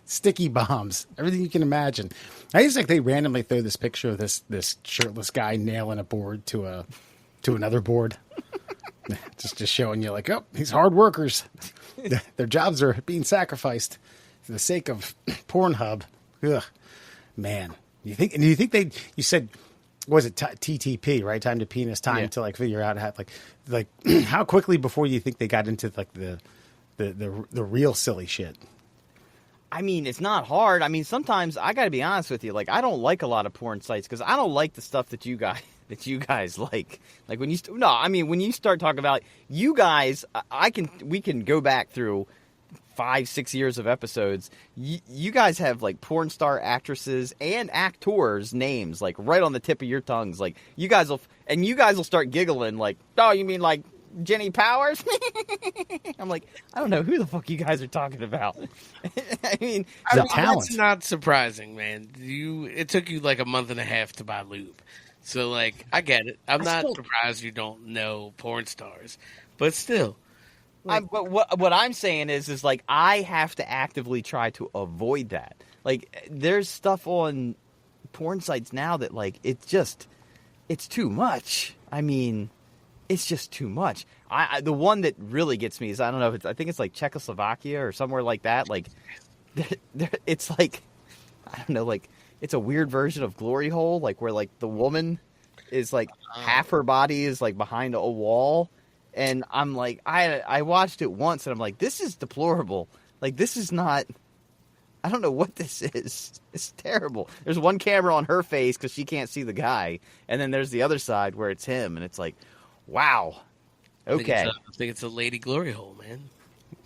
Sticky bombs, everything you can imagine. I just like they randomly throw this picture of this shirtless guy nailing a board to another board, just showing you like, oh, these hard workers, their jobs are being sacrificed for the sake of Pornhub. Ugh, man. You think you said, what was it, TTP, right? Time to penis, time to like figure out how like how quickly before you think they got into like the real silly shit? I mean, it's not hard. I mean, sometimes I got to be honest with you. Like, I don't like a lot of porn sites because I don't like the stuff that you guys like. Like when when you start talking about you guys, we can go back through 5-6 years of episodes. You guys have like porn star actresses and actors names like right on the tip of your tongues. Like you guys will start giggling like, oh, you mean like Jenny Powers? I'm like, I don't know who the fuck you guys are talking about. I mean, that's not surprising, man. It took you like a month and a half to buy lube, so like I get it. I'm not surprised you don't know porn stars, but still. But what I'm saying is like I have to actively try to avoid that. Like there's stuff on porn sites now that like it's too much. I mean, it's just too much. The one that really gets me is, I don't know if I think it's like Czechoslovakia or somewhere like that. Like it's like, I don't know, like it's a weird version of Glory Hole, like where like the woman is like half her body is like behind a wall. And I'm like, I watched it once and I'm like, this is deplorable. Like, this is not, I don't know what this is. It's terrible. There's one camera on her face because she can't see the guy. And then there's the other side where it's him. And it's like, wow. Okay. I think it's a lady glory hole, man.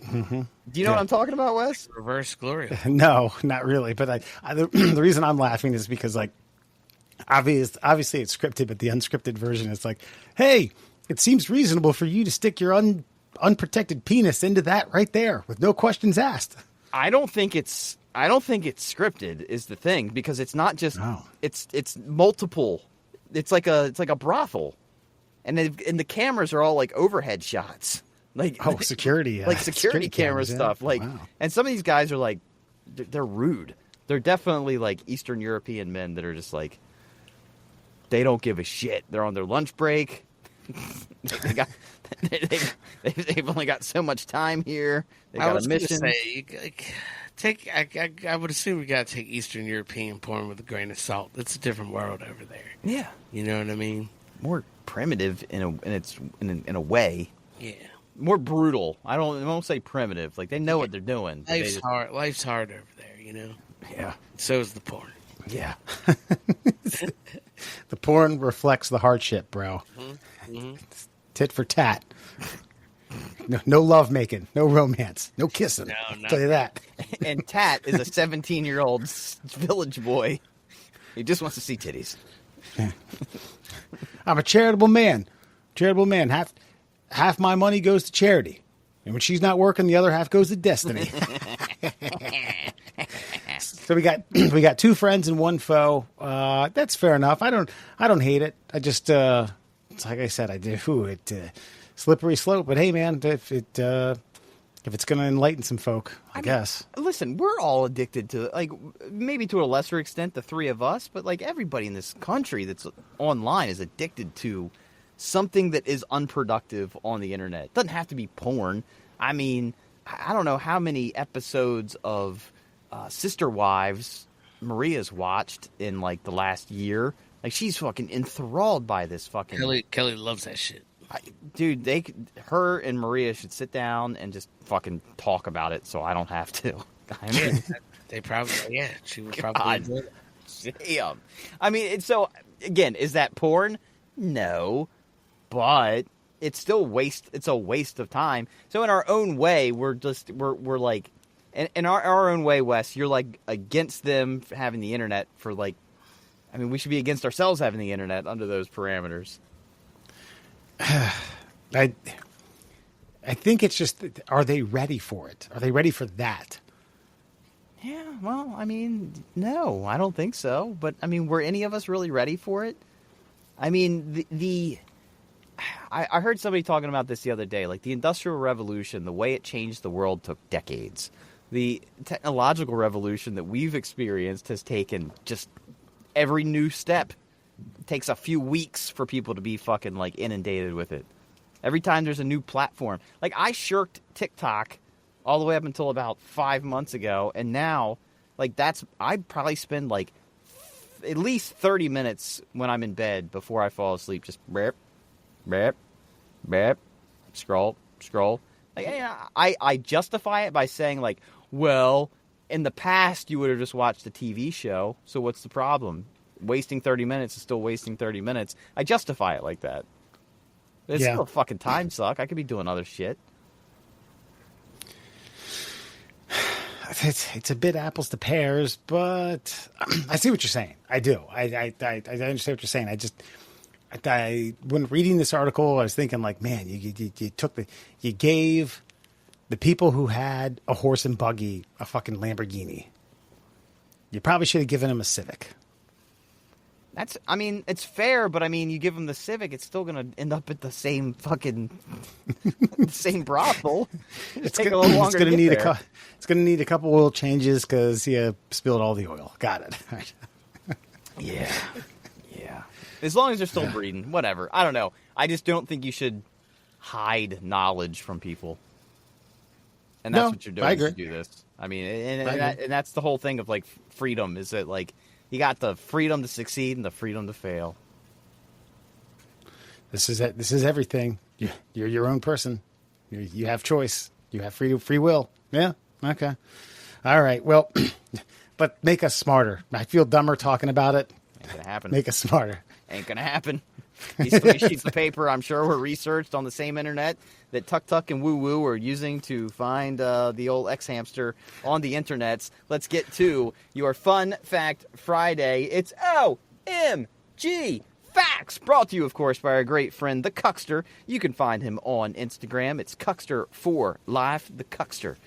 Mm-hmm. Do you know what I'm talking about, Wes? Reverse glory hole. No, not really. But the reason I'm laughing is because, like, obviously it's scripted, but the unscripted version is like, hey, it seems reasonable for you to stick your unprotected penis into that right there with no questions asked. I don't think it's scripted is the thing, because it's not just it's multiple. It's like a brothel. And the cameras are all like overhead shots. Like security. Like security camera stuff. Like and some of these guys are like they're rude. They're definitely like Eastern European men that are just like they don't give a shit. They're on their lunch break. They've only got so much time here. They got a mission. I would assume you got to take Eastern European porn with a grain of salt. It's a different world over there. Yeah, you know what I mean. More primitive in a way. Yeah, more brutal. I won't say primitive. Like they know what they're doing. Life's hard. Life's hard over there. You know. Yeah. So is the porn. Yeah. The porn reflects the hardship, bro. Mm-hmm. Tit for tat. No love making, no romance, no kissing. No, I'll tell you that. And Tat is a 17-year-old village boy. He just wants to see titties. Yeah. I'm a charitable man. Half my money goes to charity, and when she's not working, the other half goes to destiny. So we got two friends and one foe. That's fair enough. I don't hate it. I just it's like I said, I do it slippery slope. But hey, man, if If it's going to enlighten some folk, I guess. Listen, we're all addicted to, like, maybe to a lesser extent, the three of us, but, like, everybody in this country that's online is addicted to something that is unproductive on the internet. It doesn't have to be porn. I mean, I don't know how many episodes of Sister Wives Maria's watched in, like, the last year. Like, she's fucking enthralled by this fucking... Kelly loves that shit. Dude, her and Maria should sit down and just fucking talk about it so I don't have to. I mean, they probably, she would probably enjoy it. Damn. I mean, so, again, is that porn? No. But it's still it's a waste of time. So in our own way, we're like, in our own way, Wes, you're like against them having the internet for like, I mean, we should be against ourselves having the internet under those parameters. I think it's just, are they ready for it? Are they ready for that? Yeah, well, I mean, no, I don't think so. But, I mean, were any of us really ready for it? I mean, I heard somebody talking about this the other day. Like, the Industrial Revolution, the way it changed the world took decades. The technological revolution that we've experienced has taken just every new step. It takes a few weeks for people to be fucking, like, inundated with it. Every time there's a new platform. Like, I shirked TikTok all the way up until about 5 months ago, and now, like, I probably spend, like, at least 30 minutes when I'm in bed before I fall asleep. Just rip, rip, rip, scroll. Like, I justify it by saying, like, well, in the past you would have just watched a TV show, so what's the problem? Wasting 30 minutes is still wasting 30 minutes. I justify it like that. It's still a fucking time suck. I could be doing other shit. It's a bit apples to pears, but I see what you're saying. I do. I understand what you're saying. When reading this article, I was thinking like, man, you gave the people who had a horse and buggy a fucking Lamborghini. You probably should have given them a Civic. I mean, it's fair, but I mean, you give them the Civic, it's still going to end up at the same fucking, the same brothel. It's take a little longer to get there. It's going to need a couple oil changes because you spilled all the oil. Got it. Yeah. As long as they're still breeding, whatever. I don't know. I just don't think you should hide knowledge from people. And that's what you're doing to do this. I mean, and that's the whole thing of like freedom is that like, you got the freedom to succeed and the freedom to fail. This is it. This is everything. You're your own person. You have choice. You have free will. Yeah. Okay. All right. Well, but make us smarter. I feel dumber talking about it. Ain't gonna happen. Make us smarter. Ain't gonna happen. These 3 sheets of paper, I'm sure, were researched on the same internet that Tuk and Woo Woo were using to find the old X-hamster on the internets. Let's get to your Fun Fact Friday. It's OMG Facts, brought to you, of course, by our great friend, the Cuckster. You can find him on Instagram. It's Cuckster4Life, the Cuckster.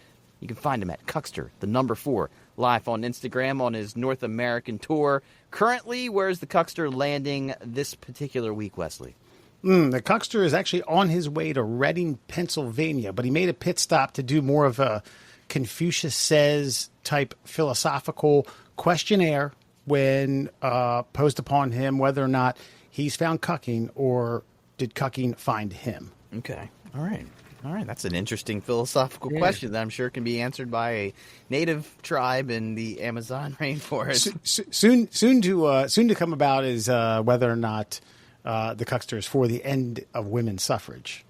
You can find him at Cuckster, the number 4, live on Instagram on his North American tour. Currently, where's the Cuckster landing this particular week, Wesley? The Cuckster is actually on his way to Reading, Pennsylvania, but he made a pit stop to do more of a Confucius Says type philosophical questionnaire when posed upon him whether or not he's found cucking or did cucking find him. Okay. All right. That's an interesting philosophical question that I'm sure can be answered by a native tribe in the Amazon rainforest. Soon to come about is whether or not the Cuckster is for the end of women's suffrage.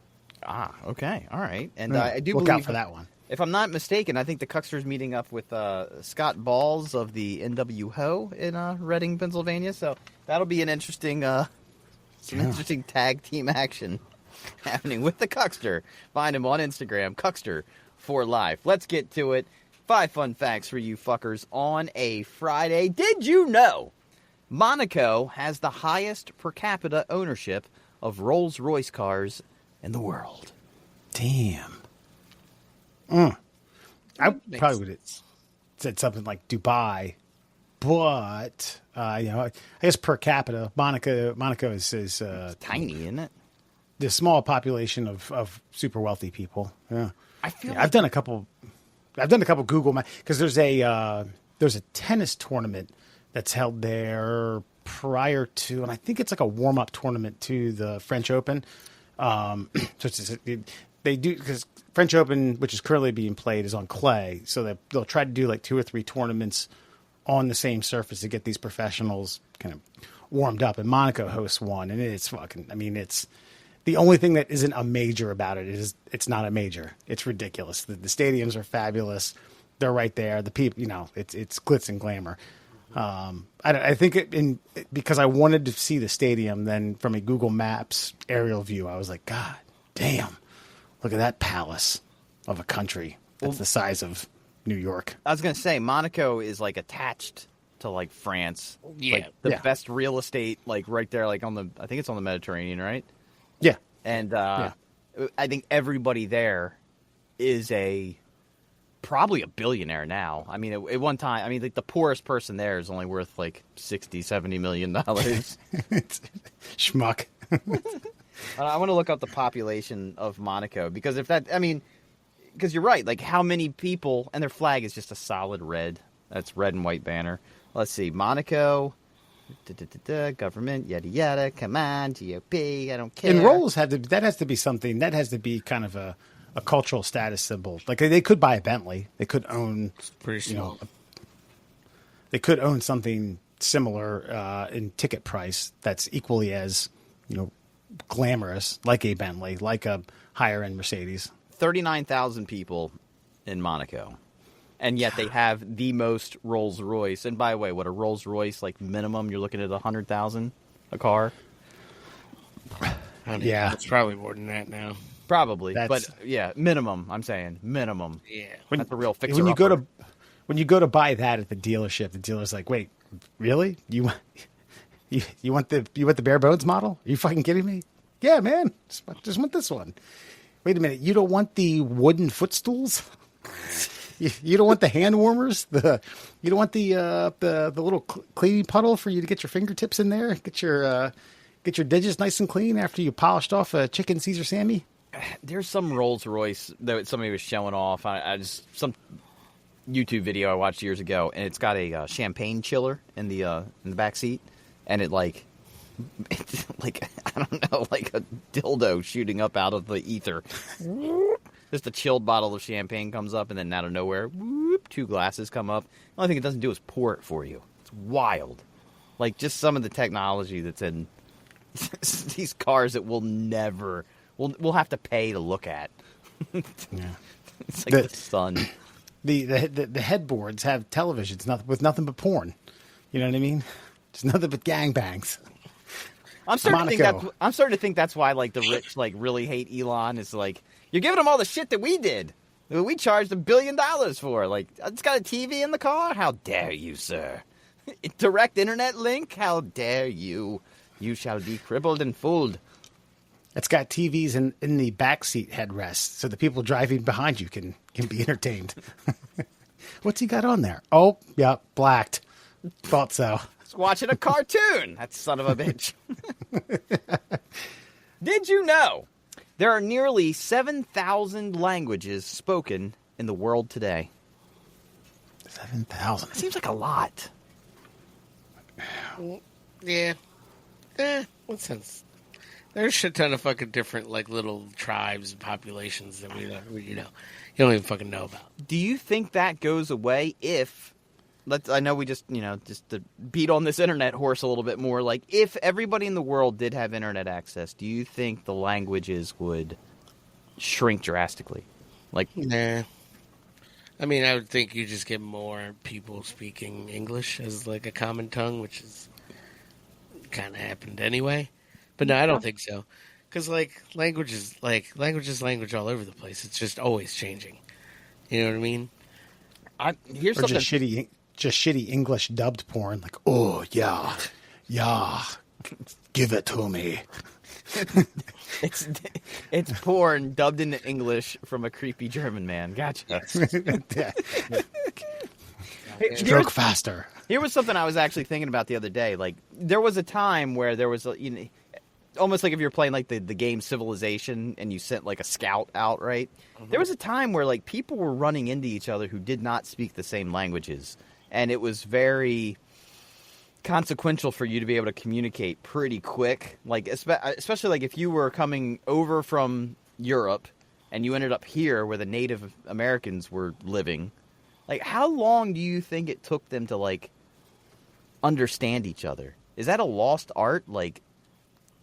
Ah, okay, all right. And I do look believe, out for that one. If I'm not mistaken, I think the Cuckster is meeting up with Scott Balls of the NWO in Reading, Pennsylvania. So that'll be an interesting, interesting tag team action happening with the Cuckster. Find him on Instagram, Cuckster4Life. Let's get to it. 5 fun facts for you fuckers on a Friday. Did you know Monaco has the highest per capita ownership of Rolls-Royce cars in the world? Damn. I probably would have said something like Dubai, but I guess per capita, Monaco is tiny, isn't it? The small population of super wealthy people. Yeah. I feel I've done a couple Google Maps because there's a tennis tournament that's held there prior to, and I think it's like a warm up tournament to the French Open. They do, because French Open, which is currently being played, is on clay, so they'll try to do like 2 or 3 tournaments on the same surface to get these professionals kind of warmed up. And Monaco hosts one, and it's fucking. I mean, it's the only thing that isn't a major about it is it's not a major. It's ridiculous. The stadiums are fabulous. They're right there. The people, it's glitz and glamour. I think because I wanted to see the stadium, then from a Google Maps aerial view, I was like, God damn, look at that palace of a country that's the size of New York. I was gonna say Monaco is like attached to like France. Yeah. Like the best real estate, like right there, like I think it's on the Mediterranean, right? Yeah. And I think everybody there is probably a billionaire now. I mean, at one time, I mean, like the poorest person there is only worth like $60-70 million. Schmuck. I want to look up the population of Monaco because because you're right. Like, how many people, and their flag is just a solid red. That's red and white banner. Let's see, Monaco, government, yada yada. Come on, GOP. I don't care. And rolls that has to be something that has to be kind of a cultural status symbol. Like they could buy a Bentley. They could own Pretty small. They could own something similar in ticket price that's equally as glamorous, like a Bentley, like a higher end Mercedes. 39,000 people in Monaco, and yet they have the most Rolls Royce. And by the way, what a Rolls Royce, like minimum, you're looking at 100,000 a car. Yeah, it's probably more than that now. Probably, but yeah, minimum. I'm saying minimum. Yeah, that's a real fixer. When you go to buy that at the dealership, the dealer's like, "Wait, really? You want the bare bones model? Are you fucking kidding me? Yeah, man, just want this one. Wait a minute, you don't want the wooden footstools? You don't want the hand warmers? You don't want the little cleaning puddle for you to get your fingertips in there? Get your digits nice and clean after you polished off a chicken Caesar Sammy?" There's some Rolls Royce that somebody was showing off. Some YouTube video I watched years ago, and it's got a champagne chiller in the back seat, and it's like I don't know, like a dildo shooting up out of the ether. Just a chilled bottle of champagne comes up, and then out of nowhere, whoop, 2 glasses come up. The only thing it doesn't do is pour it for you. It's wild. Like just some of the technology that's in these cars that we'll have to pay to look at. Yeah. It's like the sun. The headboards have televisions with nothing but porn. You know what I mean? Just nothing but gangbangs. I'm starting to think that's why like the rich like really hate Elon. Is like, you're giving them all the shit that we did. We charged $1 billion for. Like, it's got a TV in the car. How dare you, sir? Direct internet link. How dare you? You shall be crippled and fooled. It's got TVs in the backseat headrest, so the people driving behind you can be entertained. What's he got on there? Oh, yeah, blacked. Thought so. He's watching a cartoon. That son of a bitch. Did you know there are nearly 7,000 languages spoken in the world today? 7,000. Seems like a lot. Yeah. What sense? There's a shit ton of fucking different, like, little tribes and populations that you don't even fucking know about. Do you think that goes away if, I know we just to beat on this internet horse a little bit more, like, if everybody in the world did have internet access, do you think the languages would shrink drastically? Like, nah. I mean, I would think you just get more people speaking English as, like, a common tongue, which is kind of happened anyway. But no, I don't think so. Because, like, language is language all over the place. It's just always changing. You know what I mean? Here's or something. Just shitty English dubbed porn. Like, oh, yeah, give it to me. It's porn dubbed into English from a creepy German man. Gotcha. Stroke faster. Here was something I was actually thinking about the other day. Like, there was a time where there was, almost like if you're playing like the game Civilization and you sent like a scout out, right? There was a time where like people were running into each other who did not speak the same languages, and it was very consequential for you to be able to communicate pretty quick. Like especially like if you were coming over from Europe and you ended up here where the Native Americans were living. Like, how long do you think it took them to like understand each other? Is that a lost art? Like,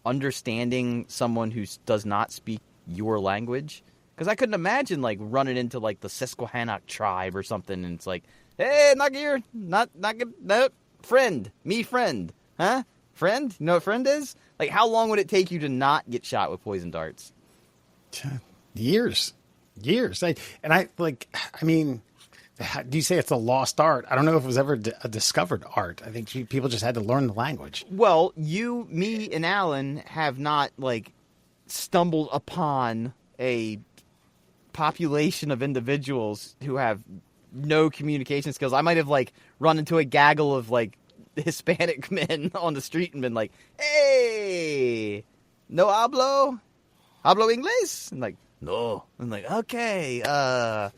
understanding someone who does not speak your language? Because I couldn't imagine like running into like the Susquehannock tribe or something, and it's like, hey, not here, not good, no, friend, me friend, huh? Friend? You know what friend is? Like, how long would it take you to not get shot with poison darts? Years. I mean, do you say it's a lost art? I don't know if it was ever a discovered art. I think people just had to learn the language. Well, you, me, and Alan have not like stumbled upon a population of individuals who have no communication skills. I might have like run into a gaggle of like Hispanic men on the street and been like, "Hey, no hablo inglés?" And like, no. I'm like, okay, huh.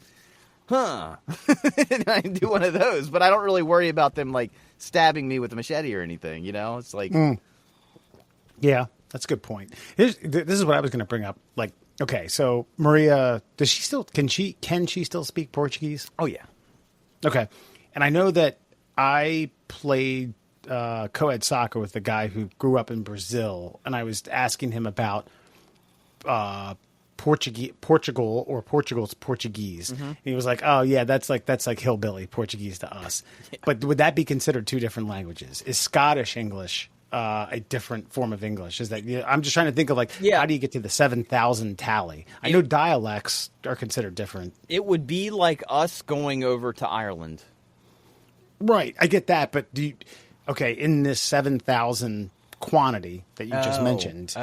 And I do one of those, but I don't really worry about them like stabbing me with a machete or anything, you know? It's like, yeah, that's a good point. This is what I was going to bring up. Like, okay, so Maria, can she still speak Portuguese? oh yeah. Okay. And I know that I played co-ed soccer with a guy who grew up in Brazil, and I was asking him about Portugal or Portugal's Portuguese. And he was like, "Oh yeah, that's like hillbilly Portuguese to us." Yeah. But would that be considered two different languages? Is Scottish English a different form of English? Is that? I'm just trying to think of like, how do you get to the 7,000 tally? I know dialects are considered different. It would be like us going over to Ireland. Right, I get that, but in this 7,000 quantity that you just mentioned,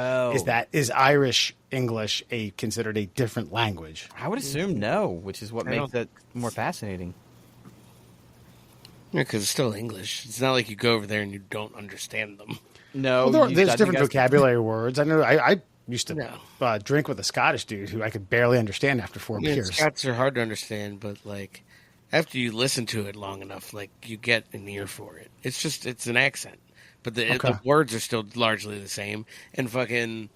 is Irish English considered a different language? I would assume no, which is what makes it more fascinating. Yeah, because it's still English. It's not like you go over there and you don't understand them. No, there's different vocabulary words. I know. I used to drink with a Scottish dude who I could barely understand after 4 beers. Scots are hard to understand, but like after you listen to it long enough, like you get an ear for it. It's an accent. But the words are still largely the same, and fucking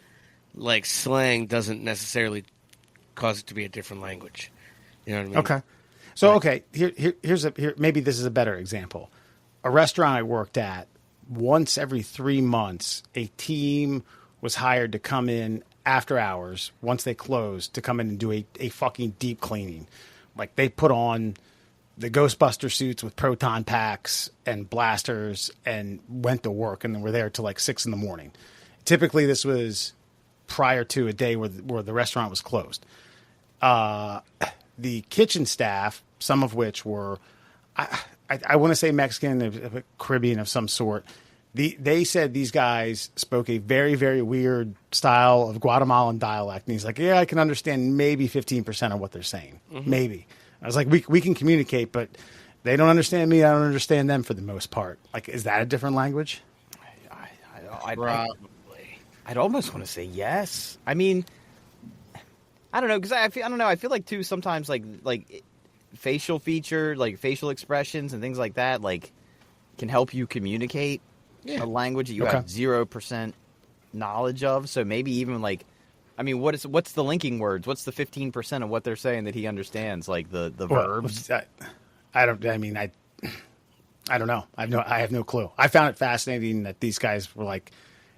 like slang doesn't necessarily cause it to be a different language. You know what I mean? Okay. So here's maybe this is a better example. A restaurant I worked at, once every 3 months, a team was hired to come in after hours once they closed to come in and do a fucking deep cleaning. Like they put on the Ghostbuster suits with proton packs and blasters and went to work, and then were there till like 6 a.m. Typically, this was prior to a day where the restaurant was closed. The kitchen staff, some of which were, I want to say Mexican, Caribbean of some sort. They said these guys spoke a very, very weird style of Guatemalan dialect, and he's like, "Yeah, I can understand maybe 15% of what they're saying, maybe." I was like, we can communicate, but they don't understand me. I don't understand them for the most part. Like, is that a different language? I'd almost want to say yes. I mean, I don't know, because I don't know. I feel like too sometimes like facial feature, like facial expressions and things like that, like can help you communicate a language that you have 0% knowledge of. So maybe even like, I mean, what's the linking words? What's the 15% of what they're saying that he understands? Like the verbs? I don't know. I have no clue. I found it fascinating that these guys were like,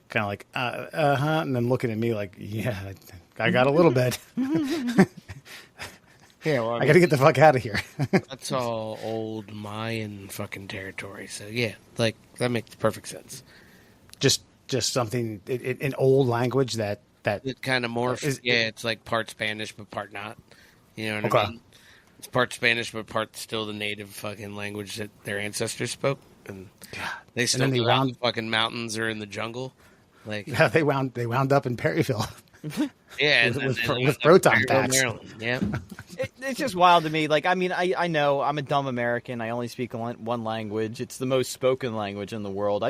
kind of like, and then looking at me like, yeah, I got a little bit. Yeah, well, I got to get the fuck out of here. That's all old Mayan fucking territory. So yeah, like that makes perfect sense. Just something in old language that it kind of morphs. It's like part Spanish but part not. You know what I mean? It's part Spanish but part still the native fucking language that their ancestors spoke, and they still go out in the fucking mountains or in the jungle. Like they wound up in Perryville. Yeah, with proton packs. Yeah, it's just wild to me. Like, I mean, I know I'm a dumb American. I only speak one language. It's the most spoken language in the world.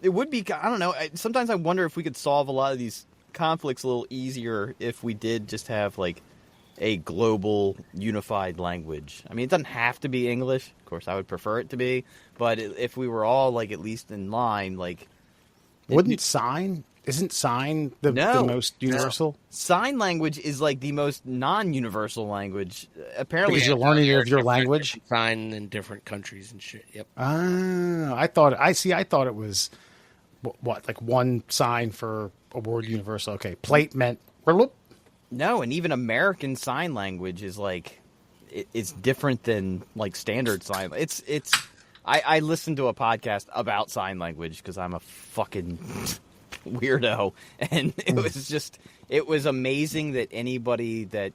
It would be. I don't know. Sometimes I wonder if we could solve a lot of these conflicts a little easier if we did just have like a global unified language. I mean, it doesn't have to be English. Of course, I would prefer it to be. But if we were all like at least in line, like isn't sign the most universal? No. Sign language is like the most non-universal language. Apparently, because you're learning your language. Sign in different countries and shit. Yep. I thought it was what like one sign for a word universal. Okay, plate meant. No, and even American Sign Language is like it's different than like standard sign. I listened to a podcast about sign language because I'm a fucking weirdo, and it was amazing that anybody that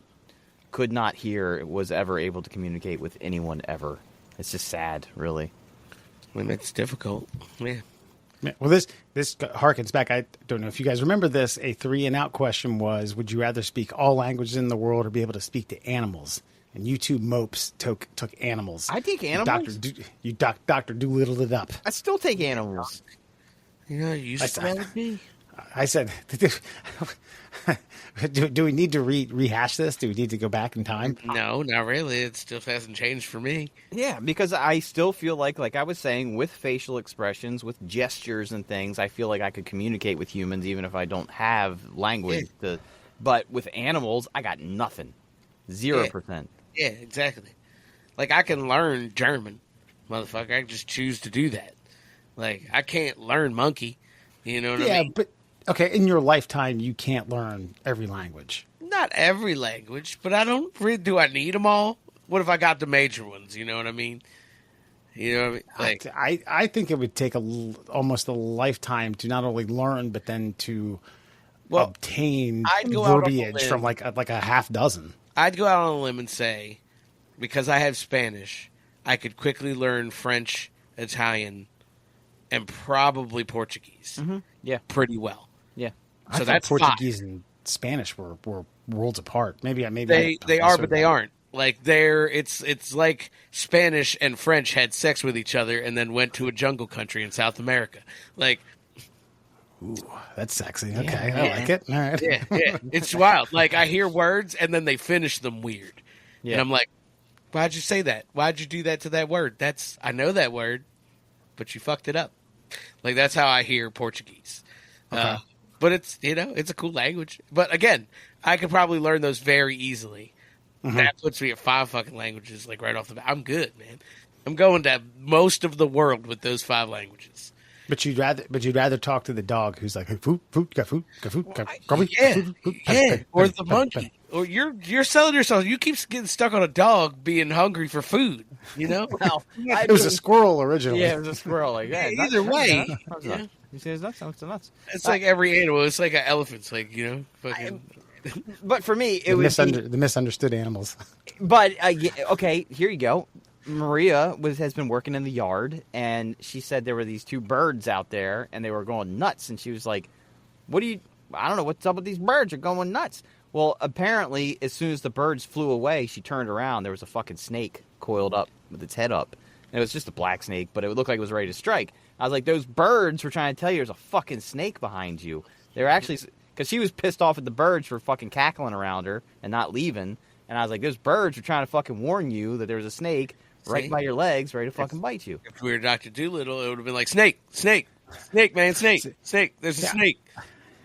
could not hear was ever able to communicate with anyone ever. It's just sad, really. I mean, it's difficult. Yeah. Well, this harkens back. I don't know if you guys remember this. A 3 and out question was: would you rather speak all languages in the world or be able to speak to animals? And you two mopes took animals. I take animals. Dr. Doolittle it up. I still take animals. You know, you used to with me. I said, do we need to rehash this? Do we need to go back in time? No, not really. It still hasn't changed for me. Yeah, because I still feel like I was saying, with facial expressions, with gestures and things, I feel like I could communicate with humans even if I don't have language. Yeah. But with animals, I got nothing. 0%. Yeah, exactly. Like, I can learn German, motherfucker. I can just choose to do that. Like, I can't learn monkey. You know what I mean? Yeah, but, okay, in your lifetime, you can't learn every language. Not every language, but I don't really, do I need them all? What if I got the major ones? You know what I mean? You know what I mean? Like, I think it would take almost a lifetime to not only learn, but then to obtain verbiage from like a half dozen. I'd go out on a limb and say, because I have Spanish, I could quickly learn French, Italian, and probably Portuguese. Mm-hmm. Yeah. Pretty well. Yeah. So that's Portuguese 5. and Spanish were worlds apart. Maybe they are, but they aren't. Like it's like Spanish and French had sex with each other and then went to a jungle country in South America. Like, ooh, that's sexy. Okay, I like it. All right. Yeah, it's wild. Like, I hear words and then they finish them weird, and I'm like, why'd you say that? Why'd you do that to that word? I know that word, but you fucked it up. Like, that's how I hear Portuguese. Okay. But it's it's a cool language. But again, I could probably learn those very easily. Mm-hmm. That puts me at 5 fucking languages, like right off the bat. I'm good, man. I'm going to most of the world with those 5 languages. But you'd rather talk to the dog who's like, hey, food, got food, yeah, or the monkey, or you're selling yourself. You keep getting stuck on a dog being hungry for food. You know, well, it was a squirrel originally. Yeah, it was a squirrel. Like that. Yeah, either way, you say it's nuts. It's like every animal. It's like an elephant's, like fucking. But for me, it was the misunderstood animals. But okay, here you go. Maria has been working in the yard, and she said there were these 2 birds out there, and they were going nuts. And she was like, I don't know what's up with these birds. They're going nuts. Well, apparently, as soon as the birds flew away, she turned around. There was a fucking snake coiled up with its head up. And it was just a black snake, but it looked like it was ready to strike. I was like, those birds were trying to tell you there's a fucking snake behind you. They're actually... Because she was pissed off at the birds for fucking cackling around her and not leaving. And I was like, those birds are trying to fucking warn you that there's a snake right by your legs ready to fucking bite you. If we were Dr. Doolittle, it would have been like, snake, man, snake. There's a snake.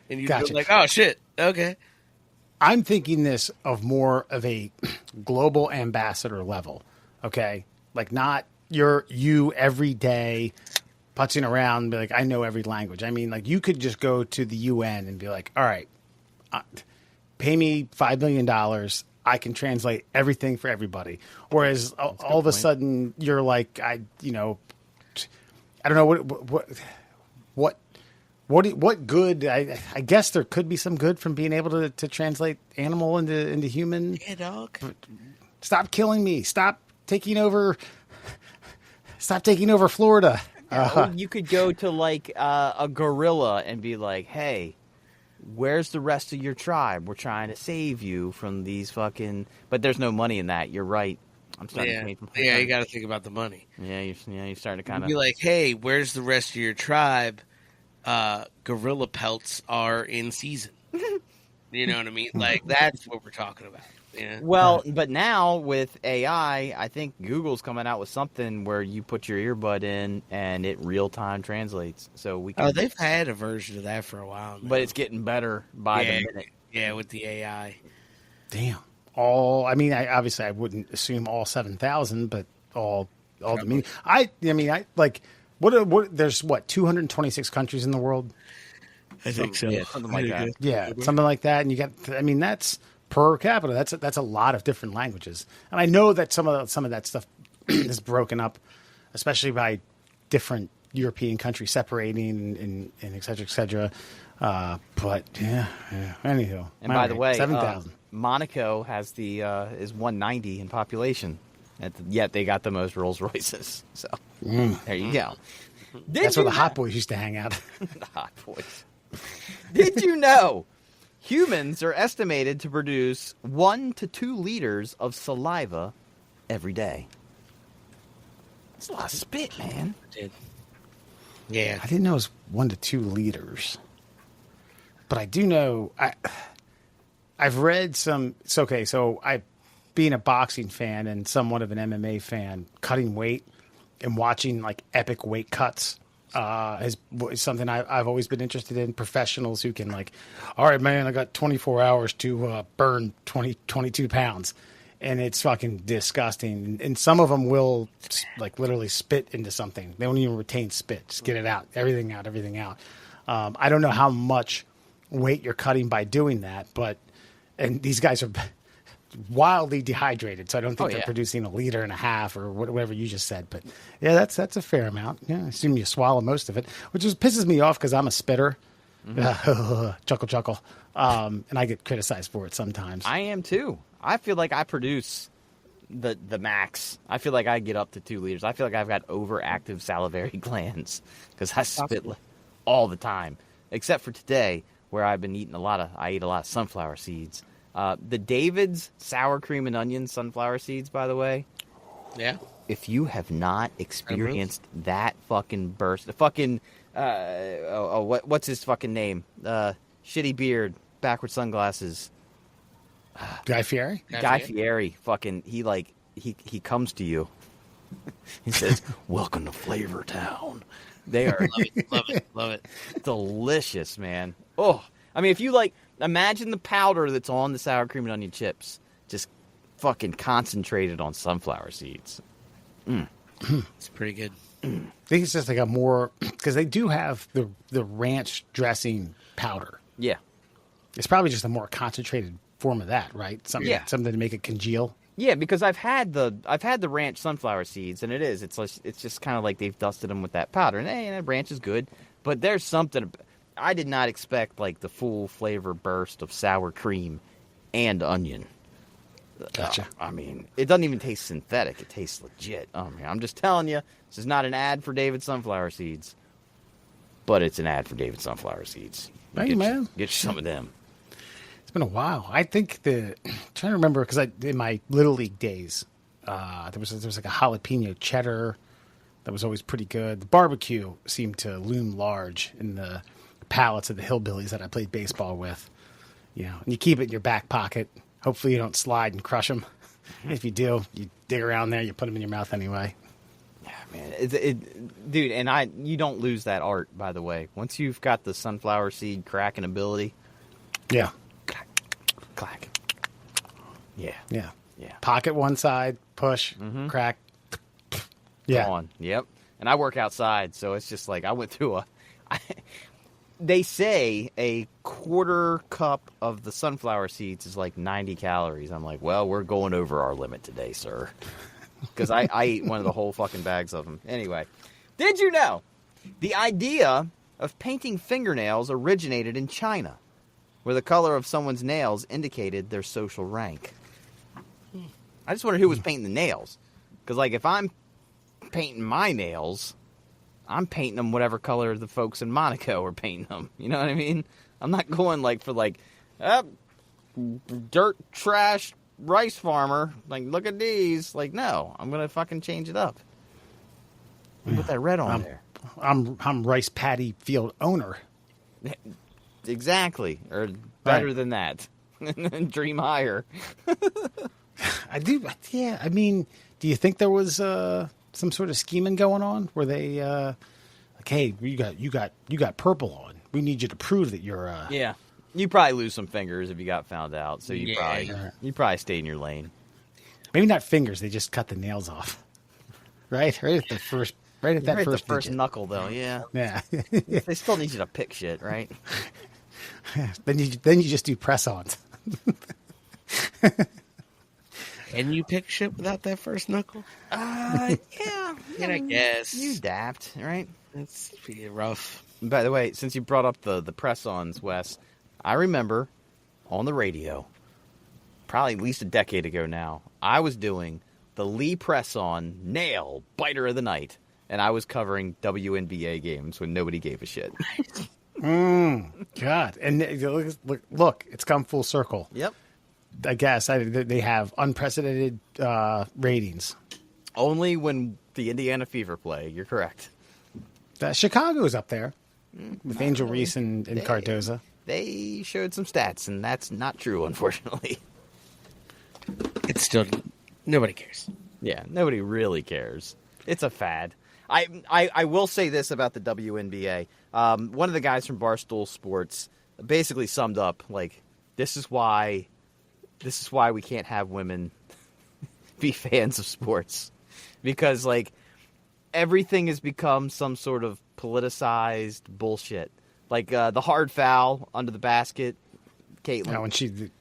And you'd be like, oh, shit. Okay. I'm thinking this of more of a global ambassador level. Okay? Like, not you every day putzing around and be like, I know every language. I mean, like, you could just go to the UN and be like, all right, pay me $5 million. I can translate everything for everybody. Whereas all of a sudden you're like, I don't know what good. I guess there could be some good from being able to translate animal into human. Yeah, dog. Stop killing me. Stop taking over Florida. You could go to like a gorilla and be like, hey, where's the rest of your tribe? We're trying to save you from these fucking... But there's no money in that. You're right. I'm starting to... you got to think about the money. Yeah, you're starting to kind of... Be like, hey, where's the rest of your tribe? gorilla pelts are in season. You know what I mean? Like, that's what we're talking about. Yeah. Well, but now with AI, I think Google's coming out with something where you put your earbud in and it real time translates. So we can. Oh, they've had a version of that for a while now. But it's getting better by the minute. Yeah, with the AI. Damn. I mean, obviously I wouldn't assume all 7,000, but all the meaning. I mean, there's 226 countries in the world? I think so. Yeah, something like that. Yeah, something like that. And you got, I mean, that's per capita. That's a lot of different languages. And I know that some of that stuff is broken up, especially by different European countries separating and et cetera, et cetera. But yeah. Anywho. And by the way, 7,000. Monaco has is 190 in population, yet they got the most Rolls Royces. So there you go. That's where the hot boys used to hang out. The hot boys. Did you know humans are estimated to produce 1 to 2 liters of saliva every day? That's a lot of spit, man. Yeah. I didn't know it was 1 to 2 liters. But I do know I've read some. It's okay. So being a boxing fan and somewhat of an MMA fan, cutting weight and watching like epic weight cuts is something I've always been interested in. Professionals who can like, all right, man, I got 24 hours to burn 22 pounds. And it's fucking disgusting. And some of them will like literally spit into something. They don't even retain spit. Just get it out. Everything out. I don't know how much weight you're cutting by doing that, and these guys are wildly dehydrated, so I don't think they're producing 1.5 liters or whatever you just said. But yeah, that's a fair amount. Yeah, I assume you swallow most of it, which just pisses me off because I'm a spitter. Chuckle. And I get criticized for it sometimes. I am too. I feel like I produce the max. I feel like I get up to 2 liters. I feel like I've got overactive salivary glands because I spit all the time, except for today, where I've been eating I eat a lot of sunflower seeds. The David's sour cream and onion sunflower seeds, by the way. Yeah. If you have not experienced that fucking burst, the fucking what's his fucking name? Shitty beard, backward sunglasses. Guy Fieri? Guy Fieri. Fucking he comes to you. He says, "Welcome to Flavor Town." They are love it. Delicious, man. Oh, I mean, if you imagine the powder that's on the sour cream and onion chips, just fucking concentrated on sunflower seeds. It's pretty good. I think it's just like a more, because they do have the ranch dressing powder. Yeah. It's probably just a more concentrated form of that, right? Something to make it congeal. Yeah, because I've had the ranch sunflower seeds, and it's just kind of like they've dusted them with that powder, and ranch is good, but there's something. I did not expect like the full flavor burst of sour cream and onion. Gotcha. I mean, it doesn't even taste synthetic; it tastes legit. I'm just telling you, this is not an ad for David Sunflower Seeds, but it's an ad for David Sunflower Seeds. Hey, man, get you some of them. It's been a while. I think I'm trying to remember because in my Little League days, there was like a jalapeno cheddar that was always pretty good. The barbecue seemed to loom large in the palates of the hillbillies that I played baseball with. You know, and you keep it in your back pocket. Hopefully you don't slide and crush them. If you do, you dig around there, you put them in your mouth anyway. Yeah, man, dude, and you don't lose that art, by the way. Once you've got the sunflower seed cracking ability. Yeah. Clack. Yeah. Pocket one side, push, crack. Yeah. On. Yep. And I work outside, so it's just like I went through they say a quarter cup of the sunflower seeds is like 90 calories. I'm like, well, we're going over our limit today, sir. Because I ate one of the whole fucking bags of them. Anyway, did you know the idea of painting fingernails originated in China, where the color of someone's nails indicated their social rank? I just wonder who was painting the nails. Because, like, if I'm painting my nails, I'm painting them whatever color the folks in Monaco are painting them. You know what I mean? I'm not going, like, for, like, dirt trash rice farmer. Like, look at these. Like, no. I'm going to fucking change it up. Put that red on there. I'm rice paddy field owner. Exactly, or better Right. than that. Dream higher. I do. Yeah. I mean, do you think there was some sort of scheming going on where they like, hey, you got purple on. We need you to prove that you're. Yeah, you probably lose some fingers if you got found out. So you Yeah. probably stay in your lane. Maybe not fingers. They just cut the nails off. Right. Right at the first. Right at that Right, first. the first digit. knuckle, though. Yeah, Yeah. they still need you to pick shit, right? then you just do press ons. Can you pick shit without that first knuckle? Yeah. I guess. You adapt, right? It's pretty rough. By the way, since you brought up the press-ons, Wes, I remember on the radio, probably at least a decade ago now, I was doing the Lee press-on nail biter of the night, and I was covering WNBA games when nobody gave a shit. God, and look, it's come full circle. Yep. I guess they have unprecedented ratings. Only when the Indiana Fever play. You're correct. Chicago's up there with Angel Reese and Cardoza. They showed some stats, and that's not true, unfortunately. It's still nobody cares. Yeah, nobody really cares. It's a fad. I will say this about the WNBA. One of the guys from Barstool Sports basically summed up, like, this is why we can't have women be fans of sports. Because, like, everything has become some sort of politicized bullshit. Like, the hard foul under the basket, Caitlin. When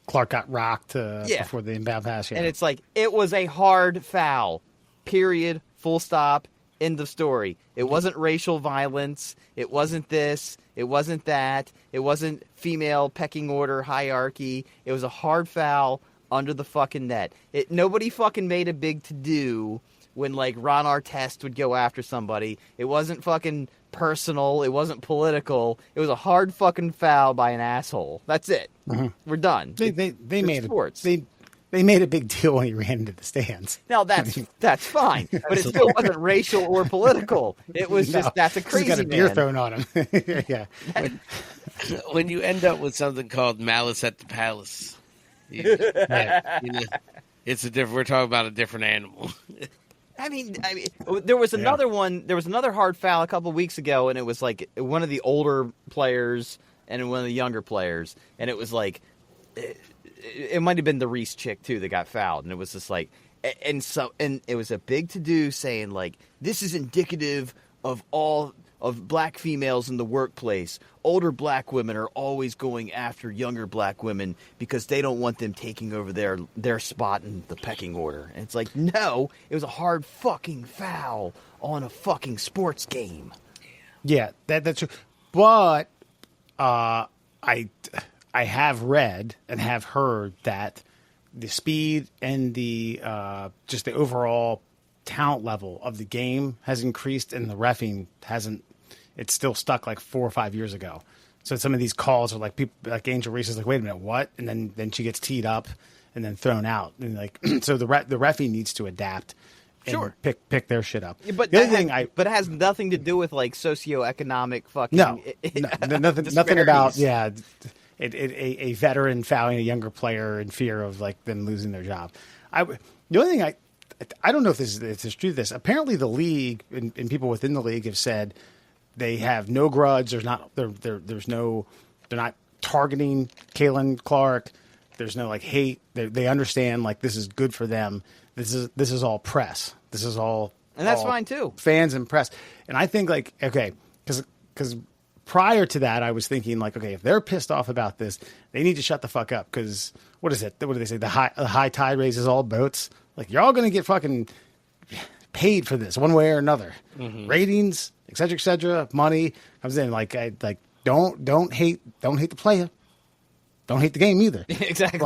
Clark got rocked before the inbound pass. Yeah. And it's like, it was a hard foul. Period. Full stop. End of story. It wasn't racial violence. It wasn't this. It wasn't that. It wasn't female pecking order hierarchy. It was a hard foul under the fucking net. Nobody fucking made a big to-do when, like, Ron Artest would go after somebody. It wasn't fucking personal. It wasn't political. It was a hard fucking foul by an asshole. That's it. Mm-hmm. We're done. They made sports. They made a big deal when he ran into the stands. Now that's fine, but it still wasn't racial or political. It was just that's a crazy He's got a man. beer thrown on him. Yeah. When you end up with something called malice at the palace, Right. it's a different. We're talking about a different animal. I mean, there was another one. There was another hard foul a couple weeks ago, and it was like one of the older players and one of the younger players, and it was like it might have been the Reese chick too that got fouled, and it was just like, and it was a big to do saying like this is indicative of all of black females in the workplace. Older black women are always going after younger black women because they don't want them taking over their spot in the pecking order. And it's like, no, it was a hard fucking foul on a fucking sports game. Yeah, that's true. But I have read and have heard that the speed and the just the overall talent level of the game has increased, and the reffing hasn't. It's still stuck like 4 or 5 years ago. So some of these calls are like people like Angel Reese is like, wait a minute, what? And then she gets teed up and then thrown out. And like so the reffing needs to adapt. And Sure. pick their shit up. Yeah, but the other thing but it has nothing to do with like socioeconomic fucking nothing about a veteran fouling a younger player in fear of like them losing their job. The only thing I don't know if this is true. This apparently the league and people within the league have said they have no grudge. There's not they're not targeting Caitlin Clark. There's no like hate. They understand like this is good for them. This is all press. This is all, and that's all fine too. Fans and press. And I think like okay, because prior to that, I was thinking like, okay, if they're pissed off about this, they need to shut the fuck up. Because what is it? What do they say? The high tide raises all boats. Like you're all going to get fucking paid for this one way or another. Mm-hmm. Ratings, et cetera, money comes in. Like don't hate the player. Don't hate the game either. Exactly.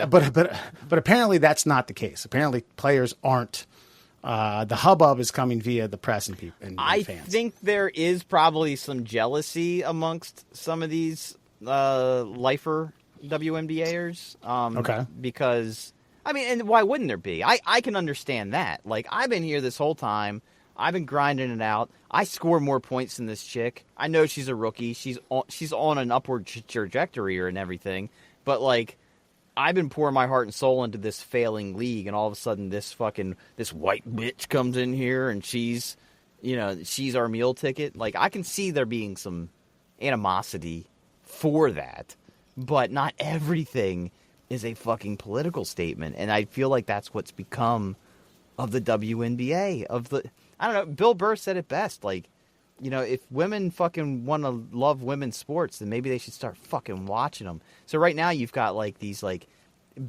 But apparently that's not the case. Apparently players aren't. The hubbub is coming via the press and people and I fans. I think there is probably some jealousy amongst some of these lifer WNBAers. Okay. Because, I mean, and why wouldn't there be? I can understand that. Like, I've been here this whole time. I've been grinding it out. I score more points than this chick. I know she's a rookie. She's on an upward trajectory and everything. But, like, I've been pouring my heart and soul into this failing league, and all of a sudden this white bitch comes in here, and she's our meal ticket. Like, I can see there being some animosity for that, but not everything is a fucking political statement. And I feel like that's what's become of the WNBA, I don't know, Bill Burr said it best. Like, if women fucking want to love women's sports, then maybe they should start fucking watching them. So right now you've got, like, these, like,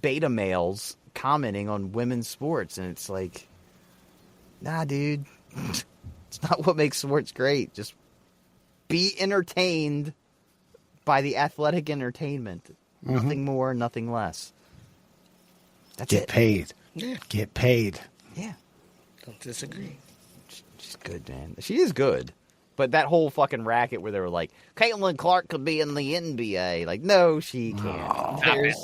beta males commenting on women's sports, and it's like, nah, dude. It's not what makes sports great. Just be entertained by the athletic entertainment. Mm-hmm. Nothing more, nothing less. That's Get it. paid. Yeah. Get paid. Yeah. Don't disagree. She's good, man. She is good. But that whole fucking racket where they were like, Caitlin Clark could be in the NBA. Like, no, she can't.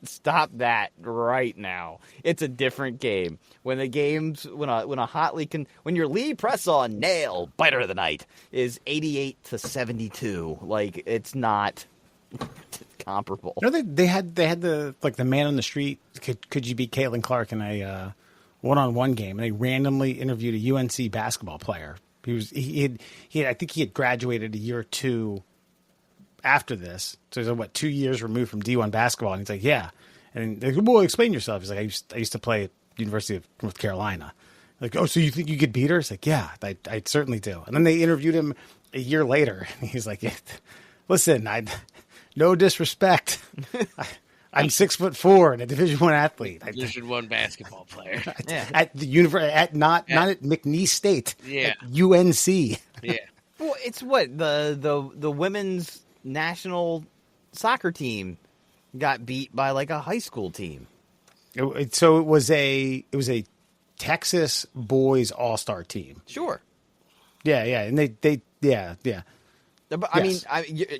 Stop that right now. It's a different game. When the game's when your lead press on nail biter of the night is 88-72. Like, it's not comparable. They had the man on the street. Could you beat Caitlin Clark in a one-on-one game? And they randomly interviewed a UNC basketball player. I think he had graduated a year or two after this. So he's 2 years removed from D1 basketball, and he's like, yeah. And they're like, well, explain yourself. He's like, I used to play at University of North Carolina. Like, oh, so you think you could beat her? He's like, yeah, I certainly do. And then they interviewed him a year later, and he's like, yeah, listen, no disrespect. I'm 6'4" and a Division I athlete. Division I basketball player. At the not at McNeese State. Yeah. At UNC. Yeah. Well, it's what the women's national soccer team got beat by, like, a high school team. So it was a Texas boys all-star team. Sure. Yeah, and they yeah. But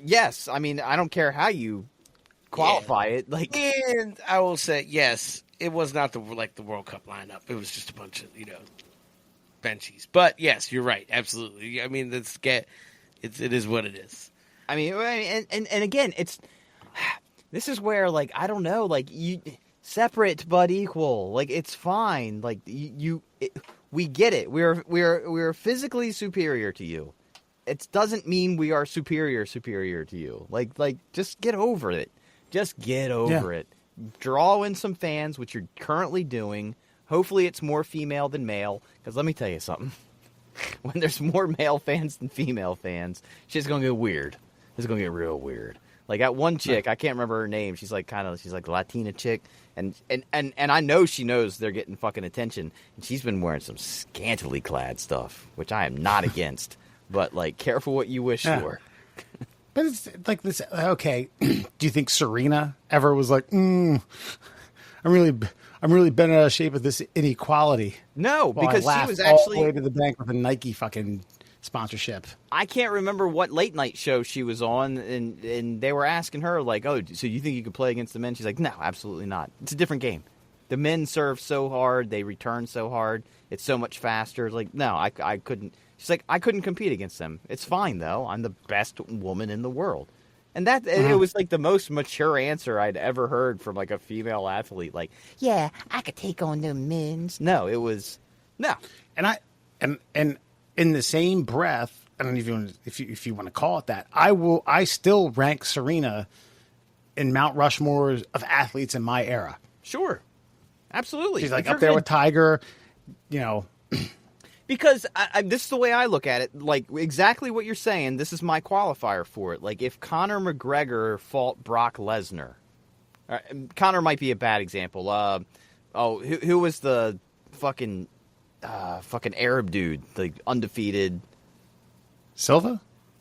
yes. I mean, I don't care how you qualify it. Like, and I will say, yes, it was not the World Cup lineup. It was just a bunch of benchies. But yes, you're right, absolutely. I mean, it is what it is. I mean, and again, this is where, like, I don't know, like, you separate but equal. Like, it's fine. Like, we get it. We're physically superior to you. It doesn't mean we are superior to you. Like, just get over it. Just get over it. Draw in some fans, which you're currently doing. Hopefully it's more female than male. Because let me tell you something. When there's more male fans than female fans, shit's going to get weird. It's going to get real weird. Like, that one chick, I can't remember her name. She's like a Latina chick. And I know she knows they're getting fucking attention. And she's been wearing some scantily clad stuff, which I am not against. But, like, careful what you wish for. But it's like this. Okay, do you think Serena ever was like, I'm really bent out of shape with this inequality? No, because she was all actually the way to the bank with a Nike fucking sponsorship. I can't remember what late night show she was on, and they were asking her, like, oh, so you think you could play against the men? She's like, no, absolutely not. It's a different game. The men serve so hard, they return so hard, it's so much faster. Like, no, I couldn't. She's like, I couldn't compete against them. It's fine, though. I'm the best woman in the world. And that it was, like, the most mature answer I'd ever heard from, like, a female athlete. Like, yeah, I could take on the men's. No, it was, no. And in the same breath, I don't even if you want to call it that, I still rank Serena in Mount Rushmore of athletes in my era. Sure. Absolutely. She's, like, up there with Tiger, Because this is the way I look at it. Like, exactly what you're saying, this is my qualifier for it. Like, if Conor McGregor fought Brock Lesnar. Conor might be a bad example. Who was the fucking Arab dude? The undefeated... Silva?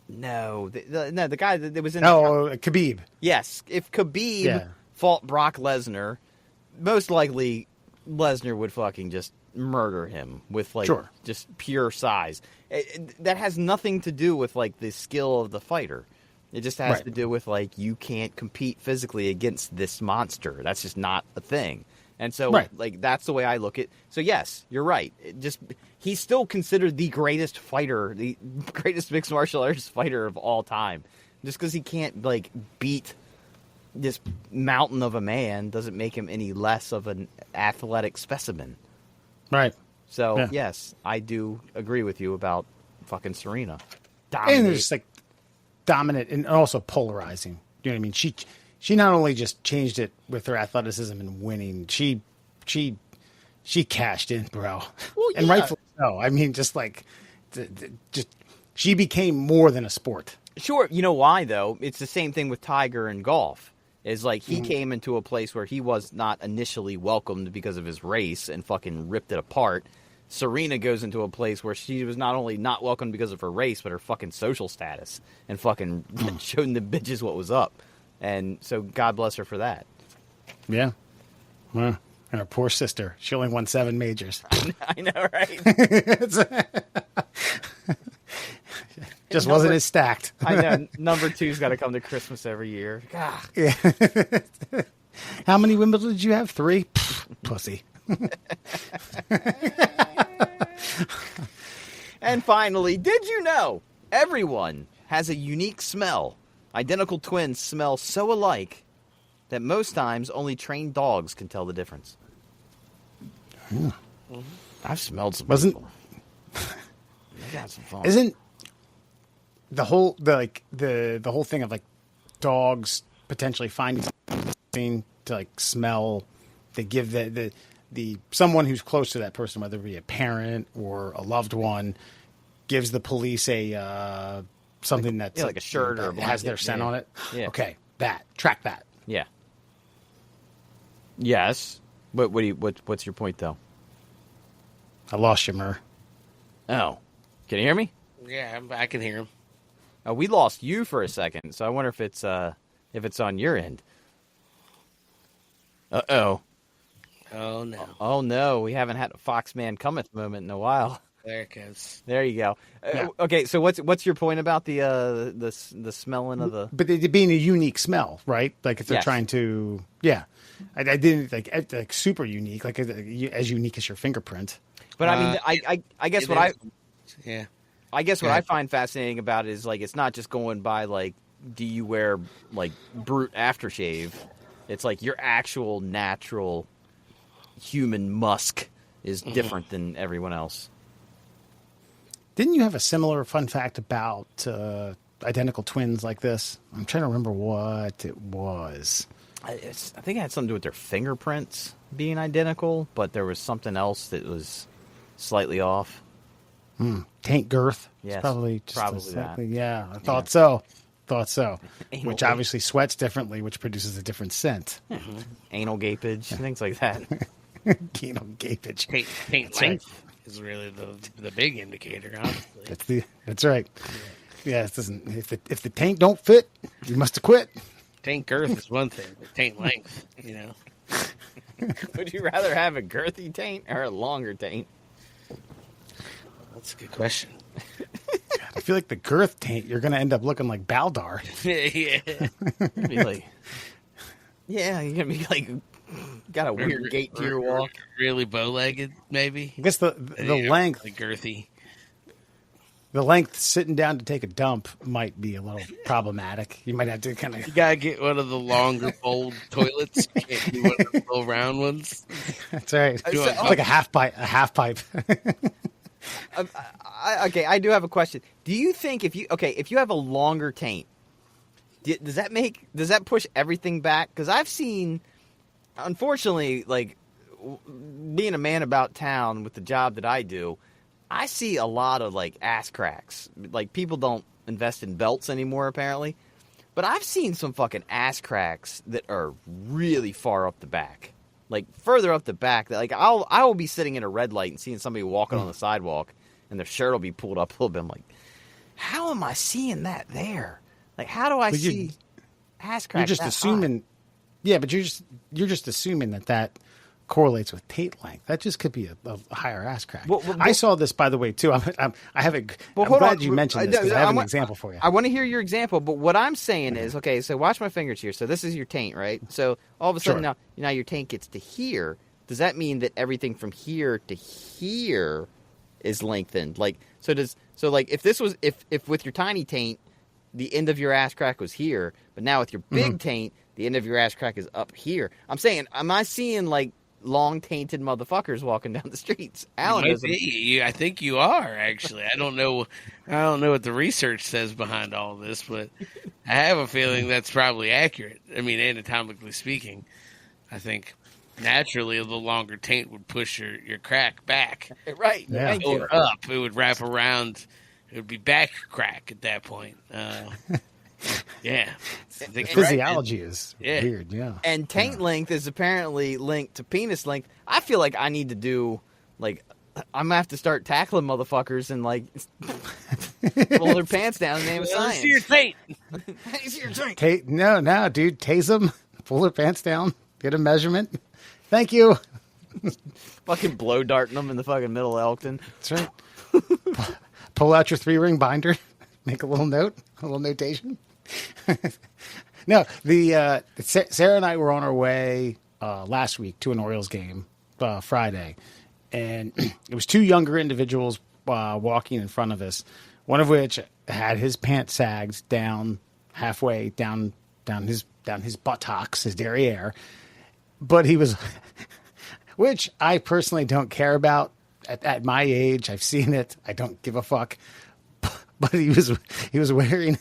No. The guy that was in... Khabib. Yes. If Khabib fought Brock Lesnar, most likely Lesnar would fucking just... murder him with, like, just pure size. That has nothing to do with, like, the skill of the fighter. It just has to do with, like, you can't compete physically against this monster. That's just not a thing. And so, Right. like, that's the way I look at. So, yes, you're right. He's still considered the greatest fighter, the greatest mixed martial arts fighter of all time. Just because he can't, like, beat this mountain of a man doesn't make him any less of an athletic specimen. Right. So, Yeah. yes, I do agree with you about fucking Serena. And they're just like dominant and also polarizing. You know what I mean? She not only just changed it with her athleticism and winning, she cashed in, bro. Well, And yeah. rightfully so. I mean, just like, just she became more than a sport. Sure, you know why, though? It's the same thing with Tiger in golf. Is like he came into a place where he was not initially welcomed because of his race and fucking ripped it apart. Serena goes into a place where she was not only not welcomed because of her race, but her fucking social status and fucking showing the bitches what was up. And so God bless her for that. Yeah. Well, and her poor sister. She only won 7 majors. I know, right? Just wasn't as stacked. I know. Number 2's got to come to Christmas every year. God. Yeah. How many Wimbledon did you have? 3? Pussy. And finally, did you know everyone has a unique smell? Identical twins smell so alike that most times only trained dogs can tell the difference. I've smelled some people. I got some fun. Isn't the whole the whole thing of like dogs potentially finding something to like smell? They give the someone who's close to that person, whether it be a parent or a loved one, gives the police a something that's like a shirt or a has their blanket, scent yeah. on it. Yeah. Okay, track that. Yeah. Yes. But what's your point, though? I lost you, Mur. Oh. Can you hear me? Yeah, I can hear him. Oh, we lost you for a second, so I wonder if it's on your end. Uh-oh. Oh no. Oh, no. We haven't had a Foxman cometh moment in a while. There it goes. There you go. Yeah. Okay, so what's your point about the smelling of the... But it being a unique smell, right? Like if they're Yes. trying to, yeah. I didn't like super unique, like as unique as your fingerprint. But I mean, I guess what Yeah. I guess what Go I ahead. find fascinating about it is like it's not just going by like, do you wear like Brute aftershave? It's like your actual natural human musk is different than everyone else. Didn't you have a similar fun fact about identical twins like this? I'm trying to remember what it was. I think it had something to do with their fingerprints being identical, but there was something else that was slightly off. Taint girth. Yes, It's probably that. Yeah, I thought so. Anal Which gape. obviously sweats differently, which produces a different scent. Anal gapage, things like that. Keno gapage. Taint That's right. length is really the big indicator, honestly. That's right. Yeah, it doesn't. If the taint don't fit, you must have quit. Taint girth is one thing, but taint length, you know. Would you rather have a girthy taint or a longer taint? That's a good question. I feel like the girth taint, you're going to end up looking like Baldar. Yeah. You'd be like, yeah, you're gonna be like, got a weird gait to your walk. Really bow-legged, maybe. I guess the Yeah, length, really girthy. the length sitting down to take a dump might be a little problematic. You might have to kind You of. gotta get one of the longer bowl toilets. You can't do one of the little round ones. That's right. So- Like a half pipe. A half pipe. Okay, I do have a question. Do you think if you have a longer taint, does that push everything back? Because I've seen, unfortunately, like being a man about town with the job that I do, I see a lot of like ass cracks. Like people don't invest in belts anymore, apparently. But I've seen some fucking ass cracks that are really far up the back. Like further up the back, that like I will be sitting in a red light and seeing somebody walking on the sidewalk, and their shirt will be pulled up a little bit. I'm like, how am I seeing that there? Like, how do I see ass cracks? You're just that assuming. Yeah, but you're just assuming that correlates with taint length. That just could be a higher ass crack. Well, I saw this, by the way, too. I have a. Well, I'm hold glad on. you mentioned this because I have an want- example for you. I want to hear your example, but what I'm saying is, okay, so watch my fingers here. So this is your taint, right? So all of a sudden Sure. now your taint gets to here. does that mean that everything from here to here is lengthened? Like, if with your tiny taint, the end of your ass crack was here, but now with your big taint, the end of your ass crack is up here. I'm saying, am I seeing like long tainted motherfuckers walking down the streets? Alan doesn't. I think you are, actually. I don't know what the research says behind all this, but I have a feeling that's probably accurate. I mean, anatomically speaking, I think naturally the longer taint would push your crack back. Right. Yeah. Or up. It would wrap around. It would be back crack at that point. Yeah. The physiology is Yeah. weird, yeah. And taint length is apparently linked to penis length. I feel like I need to do, like, I'm going to have to start tackling motherfuckers and, like, pull their pants down in the name of Let's science. see your taint. Let's see your taint. No, dude. Tase them. Pull their pants down. Get a measurement. Thank you. Fucking blow darting them in the fucking middle of Elkton. That's right. Pull out your 3-ring binder. Make a little note. A little notation. No, Sarah and I were on our way last week to an Orioles game Friday, and it was 2 younger individuals walking in front of us. One of which had his pants sagged down halfway down his buttocks, his derriere, but he was, which I personally don't care about at my age. I've seen it. I don't give a fuck. But he was wearing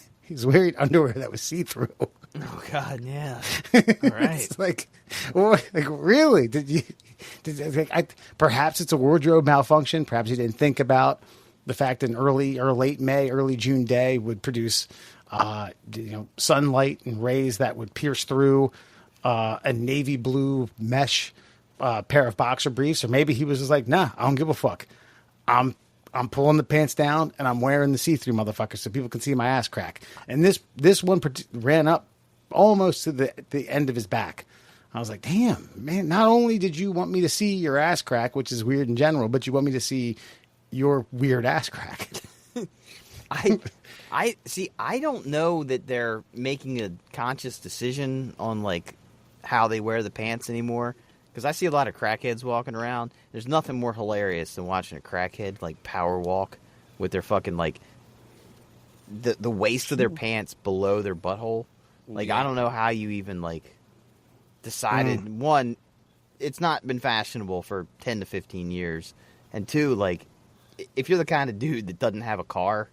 underwear that was see through. Oh God, yeah. All right. It's like really? Perhaps it's a wardrobe malfunction. Perhaps you didn't think about the fact that an early or late May, early June day would produce, sunlight and rays that would pierce through a navy blue mesh pair of boxer briefs. Or maybe he was just like, nah, I don't give a fuck. I'm pulling the pants down and I'm wearing the see-through motherfucker so people can see my ass crack. And this one ran up almost to the end of his back. I was like, damn, man, not only did you want me to see your ass crack, which is weird in general, but you want me to see your weird ass crack. I see. I don't know that they're making a conscious decision on like how they wear the pants anymore. Because I see a lot of crackheads walking around. There's nothing more hilarious than watching a crackhead like power walk with their fucking like the waist of their pants below their butthole. Like I don't know how you even like decided. One, it's not been fashionable for 10 to 15 years, and two, like if you're the kind of dude that doesn't have a car,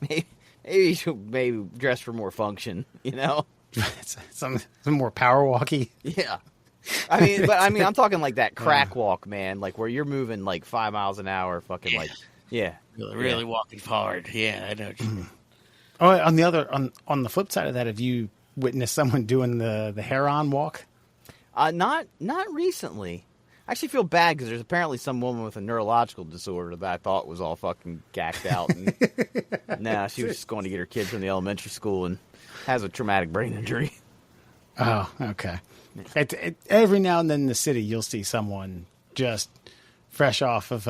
maybe you should dress for more function. You know. some more power walky. Yeah. I'm talking like that crack walk, man, like where you're moving like 5 miles an hour, fucking like, yeah. Really walking hard. Yeah, I know what you mean. Oh, on the flip side of that, have you witnessed someone doing the hair-on walk? Not recently. I actually feel bad because there's apparently some woman with a neurological disorder that I thought was all fucking gacked out. And nah, she was just going to get her kid from the elementary school and has a traumatic brain injury. Oh, okay. Every now and then in the city, you'll see someone just fresh off of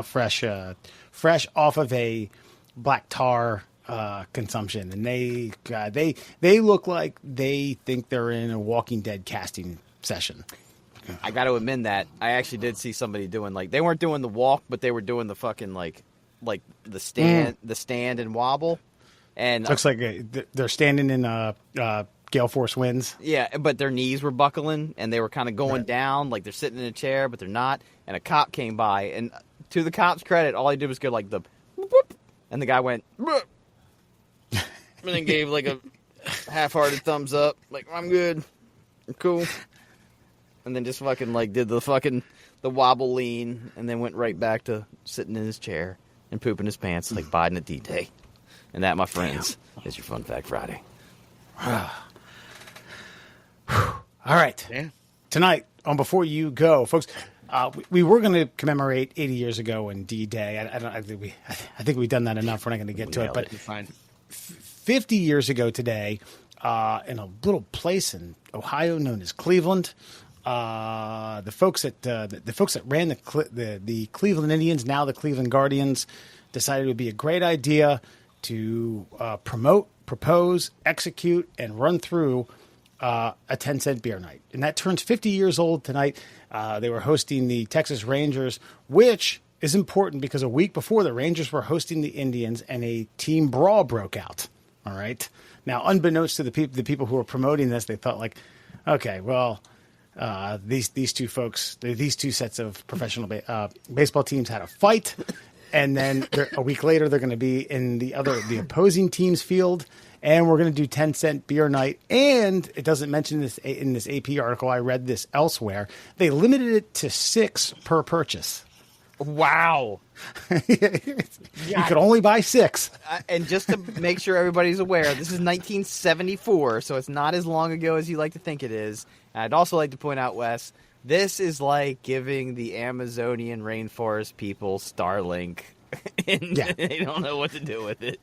fresh off of a black tar consumption, and they look like they think they're in a Walking Dead casting session. I got to admit that I actually did see somebody doing like they weren't doing the walk, but they were doing the fucking like the stand and wobble. And looks like they're standing in gale force winds. Yeah, but their knees were buckling and they were kind of going down, like they're sitting in a chair, but they're not. And a cop came by, and to the cop's credit, all he did was go like the whoop, and the guy went and then gave like a half-hearted thumbs up, like I'm good, I'm cool, and then just fucking like did the wobble lean, and then went right back to sitting in his chair and pooping his pants like Biden at D-Day. And that, my friends, is your Fun Fact Friday. All right. Yeah. Tonight on Before You Go, folks, we were going to commemorate 80 years ago in D-Day. I think we've done that enough. We're not going to get to it. But fine. 50 years ago today, in a little place in Ohio known as Cleveland, the folks that ran the Cleveland Indians, now the Cleveland Guardians, decided it would be a great idea to promote, propose, execute, and run through a 10-cent beer night. And that turns 50 years old tonight. They were hosting the Texas Rangers, which is important because a week before the Rangers were hosting the Indians and a team brawl broke out. All right. Now, unbeknownst to the people who were promoting this, they thought like, okay, well, these two folks, these two sets of professional baseball teams had a fight. And then a week later, they're going to be in the opposing team's field, and we're going to do 10-cent beer night. And it doesn't mention this in this AP article. I read this elsewhere. They limited it to 6 per purchase. Wow. You could only buy 6. And just to make sure everybody's aware, this is 1974, so it's not as long ago as you like to think it is. And I'd also like to point out, Wes, this is like giving the Amazonian rainforest people Starlink, and they don't know what to do with it.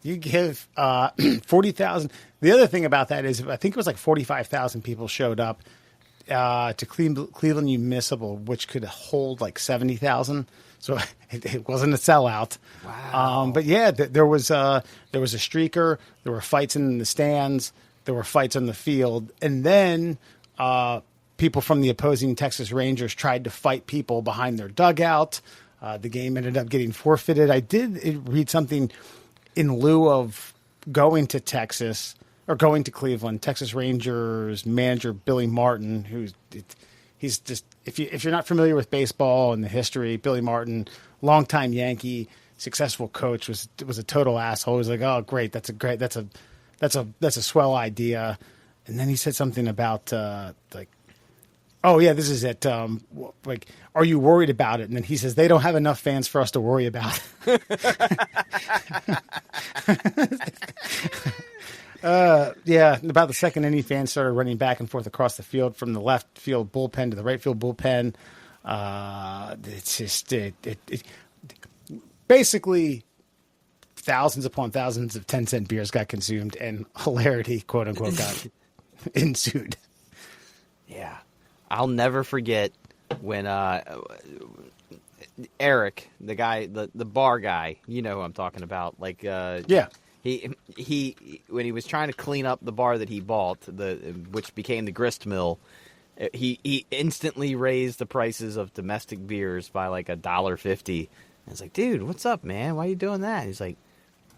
You give 40,000. The other thing about that is I think it was like 45,000 people showed up to Cleveland Municipal, which could hold like 70,000. So it wasn't a sellout. Wow. But yeah, there was a streaker. There were fights in the stands. There were fights on the field, and then people from the opposing Texas Rangers tried to fight people behind their dugout. The game ended up getting forfeited. I did read something in lieu of going to Texas or going to Cleveland. Texas Rangers manager Billy Martin, he's just if you're not familiar with baseball and the history, Billy Martin, longtime Yankee, successful coach, was a total asshole. He was like, oh great, that's a swell idea, and then he said something about like, oh yeah, this is it. Like, are you worried about it? And then he says they don't have enough fans for us to worry about. Yeah, about the second inning, fans started running back and forth across the field from the left field bullpen to the right field bullpen. It's just basically thousands upon thousands of 10-cent beers got consumed, and hilarity, quote unquote, got ensued. Yeah. I'll never forget when Eric, the guy, the bar guy, you know who I'm talking about. Like, yeah, he when he was trying to clean up the bar that he bought, which became the grist mill, he instantly raised the prices of domestic beers by like $1.50. And it's like, dude, what's up, man? Why are you doing that? He's like,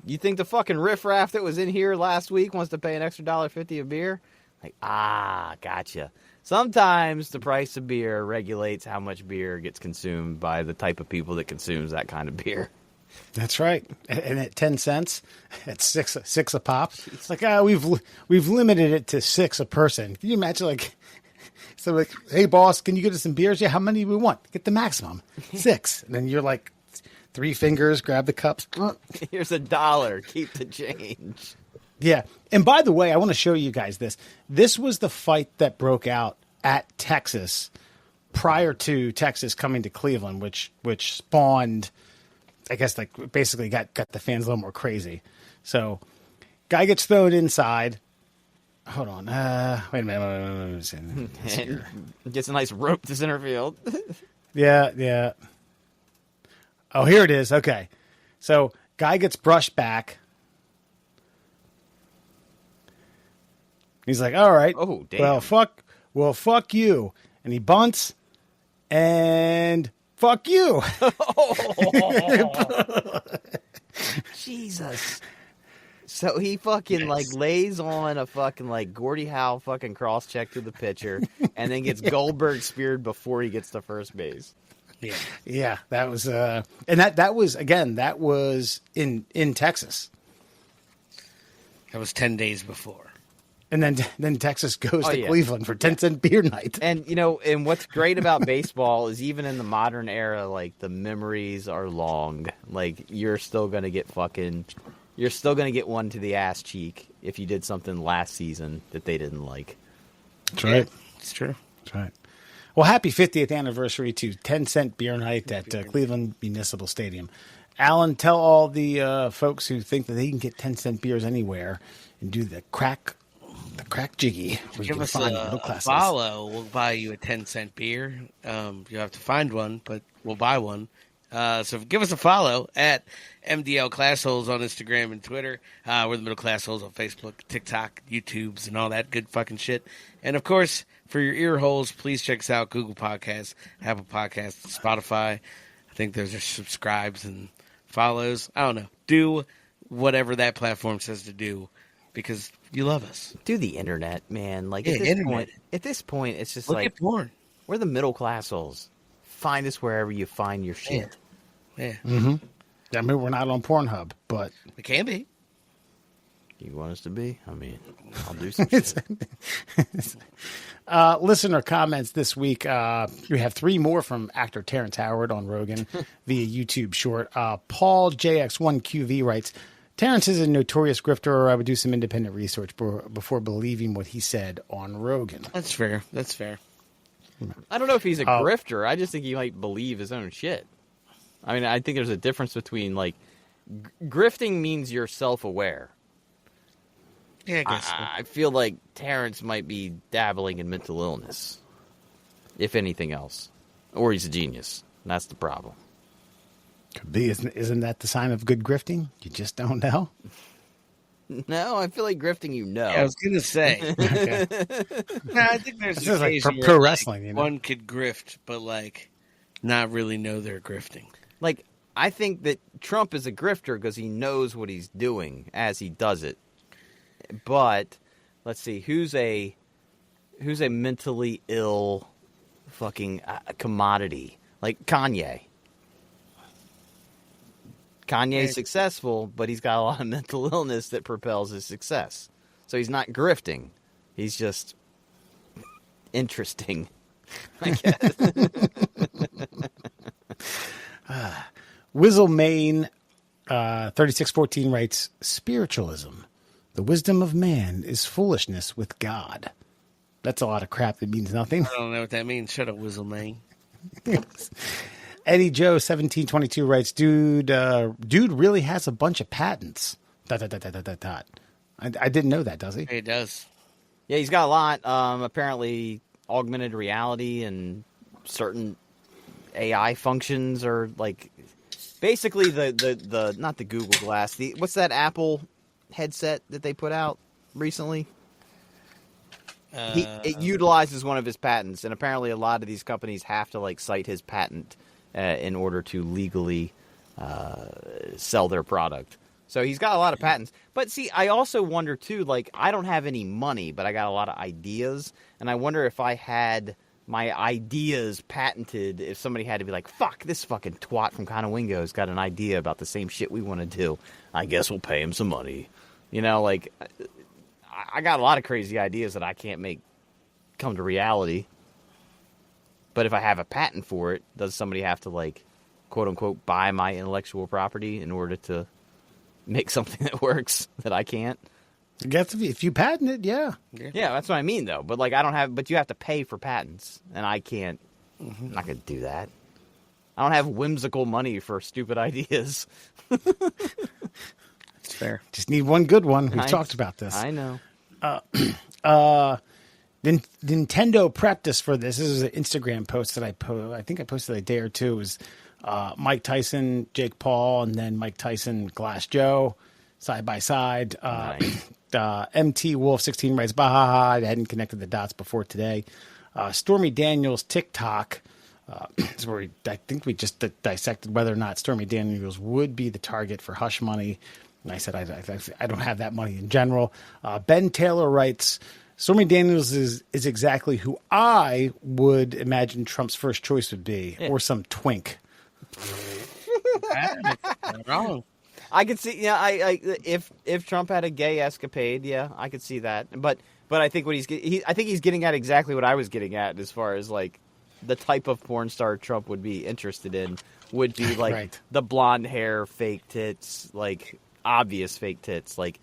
you think the fucking riffraff that was in here last week wants to pay an extra $1.50 a beer? Like, gotcha. Sometimes the price of beer regulates how much beer gets consumed by the type of people that consumes that kind of beer. That's right. And at 10 cents, at six a pop, it's like, we've limited it to 6 a person. Can you imagine, like, so like, hey boss, can you get us some beers? Yeah, how many do we want? Get the maximum, 6. And then you're like, 3 fingers, grab the cups. Here's $1. Keep the change. Yeah. And by the way, I want to show you guys this. This was the fight that broke out at Texas prior to Texas coming to Cleveland, which spawned, I guess, like basically got the fans a little more crazy. So guy gets thrown inside. Hold on. Wait a minute. Gets a nice rope to center field. Yeah. Oh, here it is. Okay. So guy gets brushed back. He's like, all right. Oh, damn. Well, fuck you. And he bunts, and fuck you. Jesus. So he fucking like lays on a fucking like Gordie Howe fucking cross check to the pitcher, and then gets Goldberg speared before he gets to first base. Yeah, that was and that was in Texas. That was 10 days before. And then Texas goes to yeah. Cleveland for 10-cent beer night. And and what's great about baseball is even in the modern era, like the memories are long. Like you're still gonna get one to the ass cheek if you did something last season that they didn't like. That's right. It's true. That's right. Well, happy 50th anniversary to 10-cent beer night at Cleveland Municipal Stadium. Alan, tell all the folks who think that they can get 10-cent beers anywhere and do the crack jiggy. Give us a follow. We'll buy you a 10-cent beer. You'll have to find one, but we'll buy one. So give us a follow at MDL Classholes on Instagram and Twitter. We're the Middle Class Holes on Facebook, TikTok, YouTubes, and all that good fucking shit. And of course, for your ear holes, please check us out: Google Podcasts, Apple Podcasts, Spotify. I think those are subscribes and follows. I don't know. Do whatever that platform says to do because you love us. Do the internet, man. Like Yeah, at this point, it's just Look like at porn. we're the middle class holes. Find us wherever you find your shit. Yeah. Mm-hmm. I mean, we're not on Pornhub, but It can be. You want us to be? I mean, I'll do some shit. Listener comments this week. We have 3 more from actor Terrence Howard on Rogan via YouTube short. Paul JX1QV writes, Terrence is a notorious grifter. I would do some independent research before believing what he said on Rogan. That's fair. That's fair. I don't know if he's a grifter. I just think he might believe his own shit. I mean, I think there's a difference between, like, grifting means you're self-aware. Yeah, I guess so. I feel like Terrence might be dabbling in mental illness, if anything else. Or he's a genius. And that's the problem. Could be. Isn't that the sign of good grifting? You just don't know. No, I feel like grifting, you know. Yeah, I was going to say. Okay. No, I think there's This is like occasion pro where, wrestling, you know? one could grift, but, like, not really know they're grifting. Like, I think that Trump is a grifter because he knows what he's doing as he does it. But let's see, who's a mentally ill fucking commodity like Kanye? Kanye's successful, but he's got a lot of mental illness that propels his success. So he's not grifting; he's just interesting, I guess. Wizzle Main 3614 writes, Spiritualism. The wisdom of man is foolishness with God. That's a lot of crap that means nothing. I don't know what that means. Shut up, Whizzle Man. Eddie Joe 1722 writes, dude really has a bunch of patents. ... I didn't know that, does he? It does. Yeah, he's got a lot. Apparently, augmented reality and certain AI functions are like basically the not the Google Glass. What's that Apple headset that they put out recently? It utilizes one of his patents, and apparently a lot of these companies have to like cite his patent in order to legally sell their product. So he's got a lot of patents. But see, I also wonder too, like, I don't have any money, but I got a lot of ideas, and I wonder if I had my ideas patented, if somebody had to be like, fuck, this fucking twat from Conowingo's got an idea about the same shit we want to do. I guess we'll pay him some money. You know, like, I got a lot of crazy ideas that I can't make come to reality. But if I have a patent for it, does somebody have to, like, quote-unquote, buy my intellectual property in order to make something that works that I can't? I guess if you patent it, yeah. Yeah, that's what I mean, though. But, like, I don't have... But you have to pay for patents, and I can't... I'm not going to do that. I don't have whimsical money for stupid ideas. That's fair. Just need one good one. We've talked about this. I know. Nintendo prepped us for this. This is an Instagram post that I think I posted a day or two. It was Mike Tyson, Jake Paul, and then Mike Tyson, Glass Joe, side by side. Nice. MT Wolf 16 writes, "Bahaha! I hadn't connected the dots before today." Stormy Daniels TikTok. Is where I think we just dissected whether or not Stormy Daniels would be the target for hush money. And I said I don't have that money in general. Ben Taylor writes, Stormy Daniels is exactly who I would imagine Trump's first choice would be, or some twink. Not wrong. I could see, yeah. If Trump had a gay escapade, yeah, I could see that. But I think I think he's getting at exactly what I was getting at as far as like the type of porn star Trump would be interested in would be like Right. the blonde hair, fake tits, like obvious fake tits, like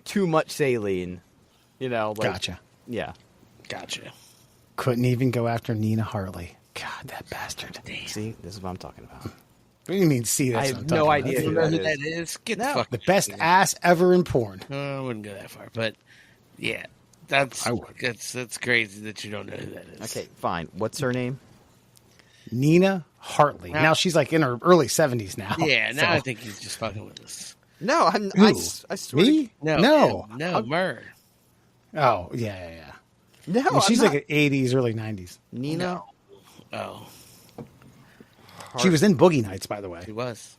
too much saline, you know. Like, Gotcha. Yeah. Gotcha. Couldn't even go after Nina Hartley. God, that bastard. See, this is what I'm talking about. What do you mean, see? I That's have what I'm no talking idea You about. know who that that is? Get No. the fuck The best ass ever in porn. I wouldn't go that far, but yeah, that's I would. that's crazy that you don't know who that is. Okay, fine. What's her name? Nina Hartley. Now she's like in her early 70s now. Yeah, now so. I think he's just fucking with us. No, Who? I swear. Me? No, Murr. Oh, yeah. No, Well, she's I'm not. like 80s, early 90s. Nina. Oh, She was in Boogie Nights, by the way. he was.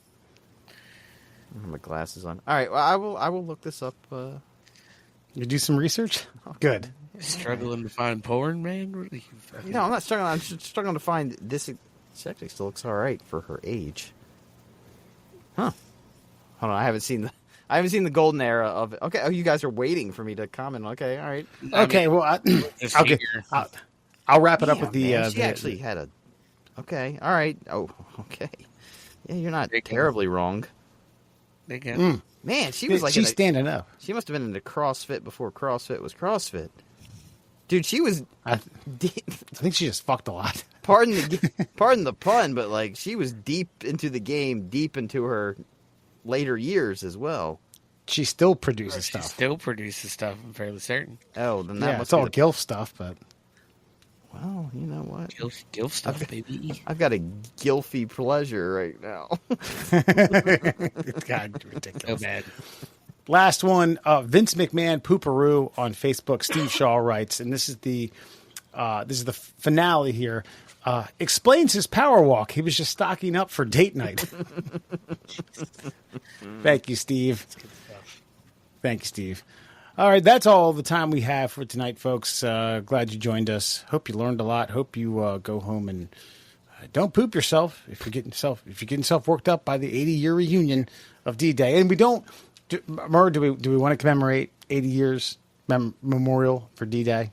I have my glasses on. All right, well, I will look this up. You do some research? Good. Struggling to find porn, man. What are you fucking... No, I'm not struggling. I'm just struggling to find this. She actually still looks all right for her age. Huh? Hold on, I haven't seen the golden era of it. Okay, oh, you guys are waiting for me to comment. Okay, all right. Okay, well, I'll wrap it up with the. Man, she actually had a. Okay, all right. Oh, okay. Yeah, you're not terribly wrong. They can. Man, she was like she's standing up. She must have been into CrossFit before CrossFit was CrossFit. Dude, she was. I think she just fucked a lot. Pardon the pun, but like she was deep into the game, deep into her later years as well. She still produces She stuff. still produces stuff, I'm fairly certain. Oh, then that Yeah, must it's all be GILF stuff, but well, you know what? Gilf stuff, baby. I've got a gilfy pleasure right now. God, So ridiculous. bad. Last one, Vince McMahon Pooparoo on Facebook. Steve Shaw writes, and this is the finale here. Explains his power walk. He was just stocking up for date night. Thank you, Steve. Thank you, Steve. All right, that's all the time we have for tonight, folks. Glad you joined us. Hope you learned a lot. Hope you go home and don't poop yourself if you're getting yourself worked up by the 80-year reunion of D-Day. And we don't. Murr, do we want to commemorate 80 years memorial for D-Day?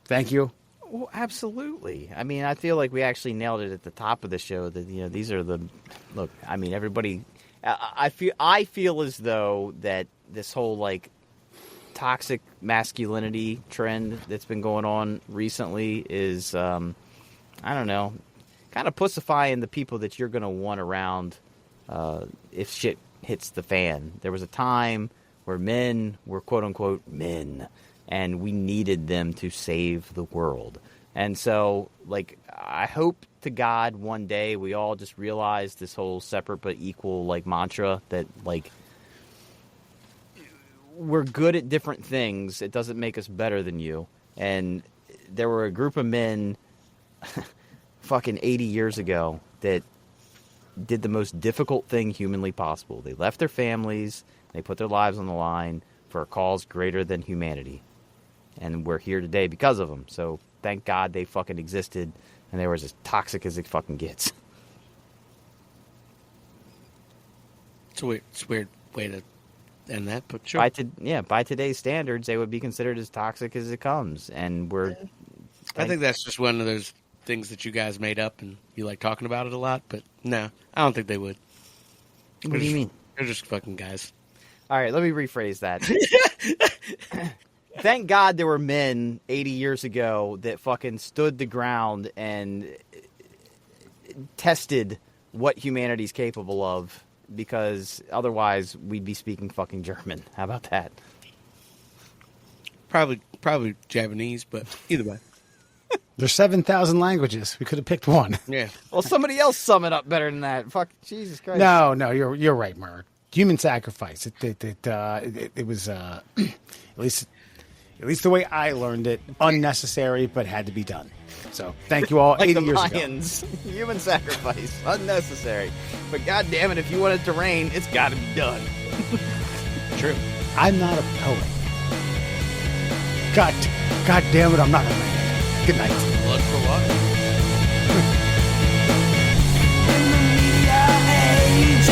Thank you. Well, absolutely. I mean, I feel like we actually nailed it at the top of the show. That these are the look. I mean, everybody. I feel as though that this whole like toxic masculinity trend that's been going on recently is, I don't know, kind of pussifying the people that you're going to want around if shit hits the fan. There was a time where men were quote unquote men, and we needed them to save the world. And so, like, I hope to God one day we all just realize this whole separate but equal, like, mantra that, like, we're good at different things. It doesn't make us better than you. And there were a group of men fucking 80 years ago that did the most difficult thing humanly possible. They left their families, they put their lives on the line for a cause greater than humanity. And we're here today because of them. So thank God they fucking existed, and they were as toxic as it fucking gets. It's a weird way to end that, but sure. By today's standards, they would be considered as toxic as it comes. And we're... I think that's just one of those things that you guys made up and you like talking about it a lot, but no, I don't think they would. What do you mean? They're just fucking guys. All right, let me rephrase that. Thank God there were men 80 years ago that fucking stood the ground and tested what humanity's capable of, because otherwise we'd be speaking fucking German. How about that? Probably Japanese, but either way. There's 7,000 languages. We could have picked one. Yeah. Well, somebody else sum it up better than that. Fuck, Jesus Christ. No, you're right, Mark. Human sacrifice. It was at least the way I learned it, unnecessary, but had to be done. So thank you all. Like 80 the years Mayans. Human sacrifice, unnecessary. But God damn it, if you want it to rain, it's got to be done. True. ago. I'm not a poet. God damn it, I'm not a man. Good night. Blood for water. In the media age,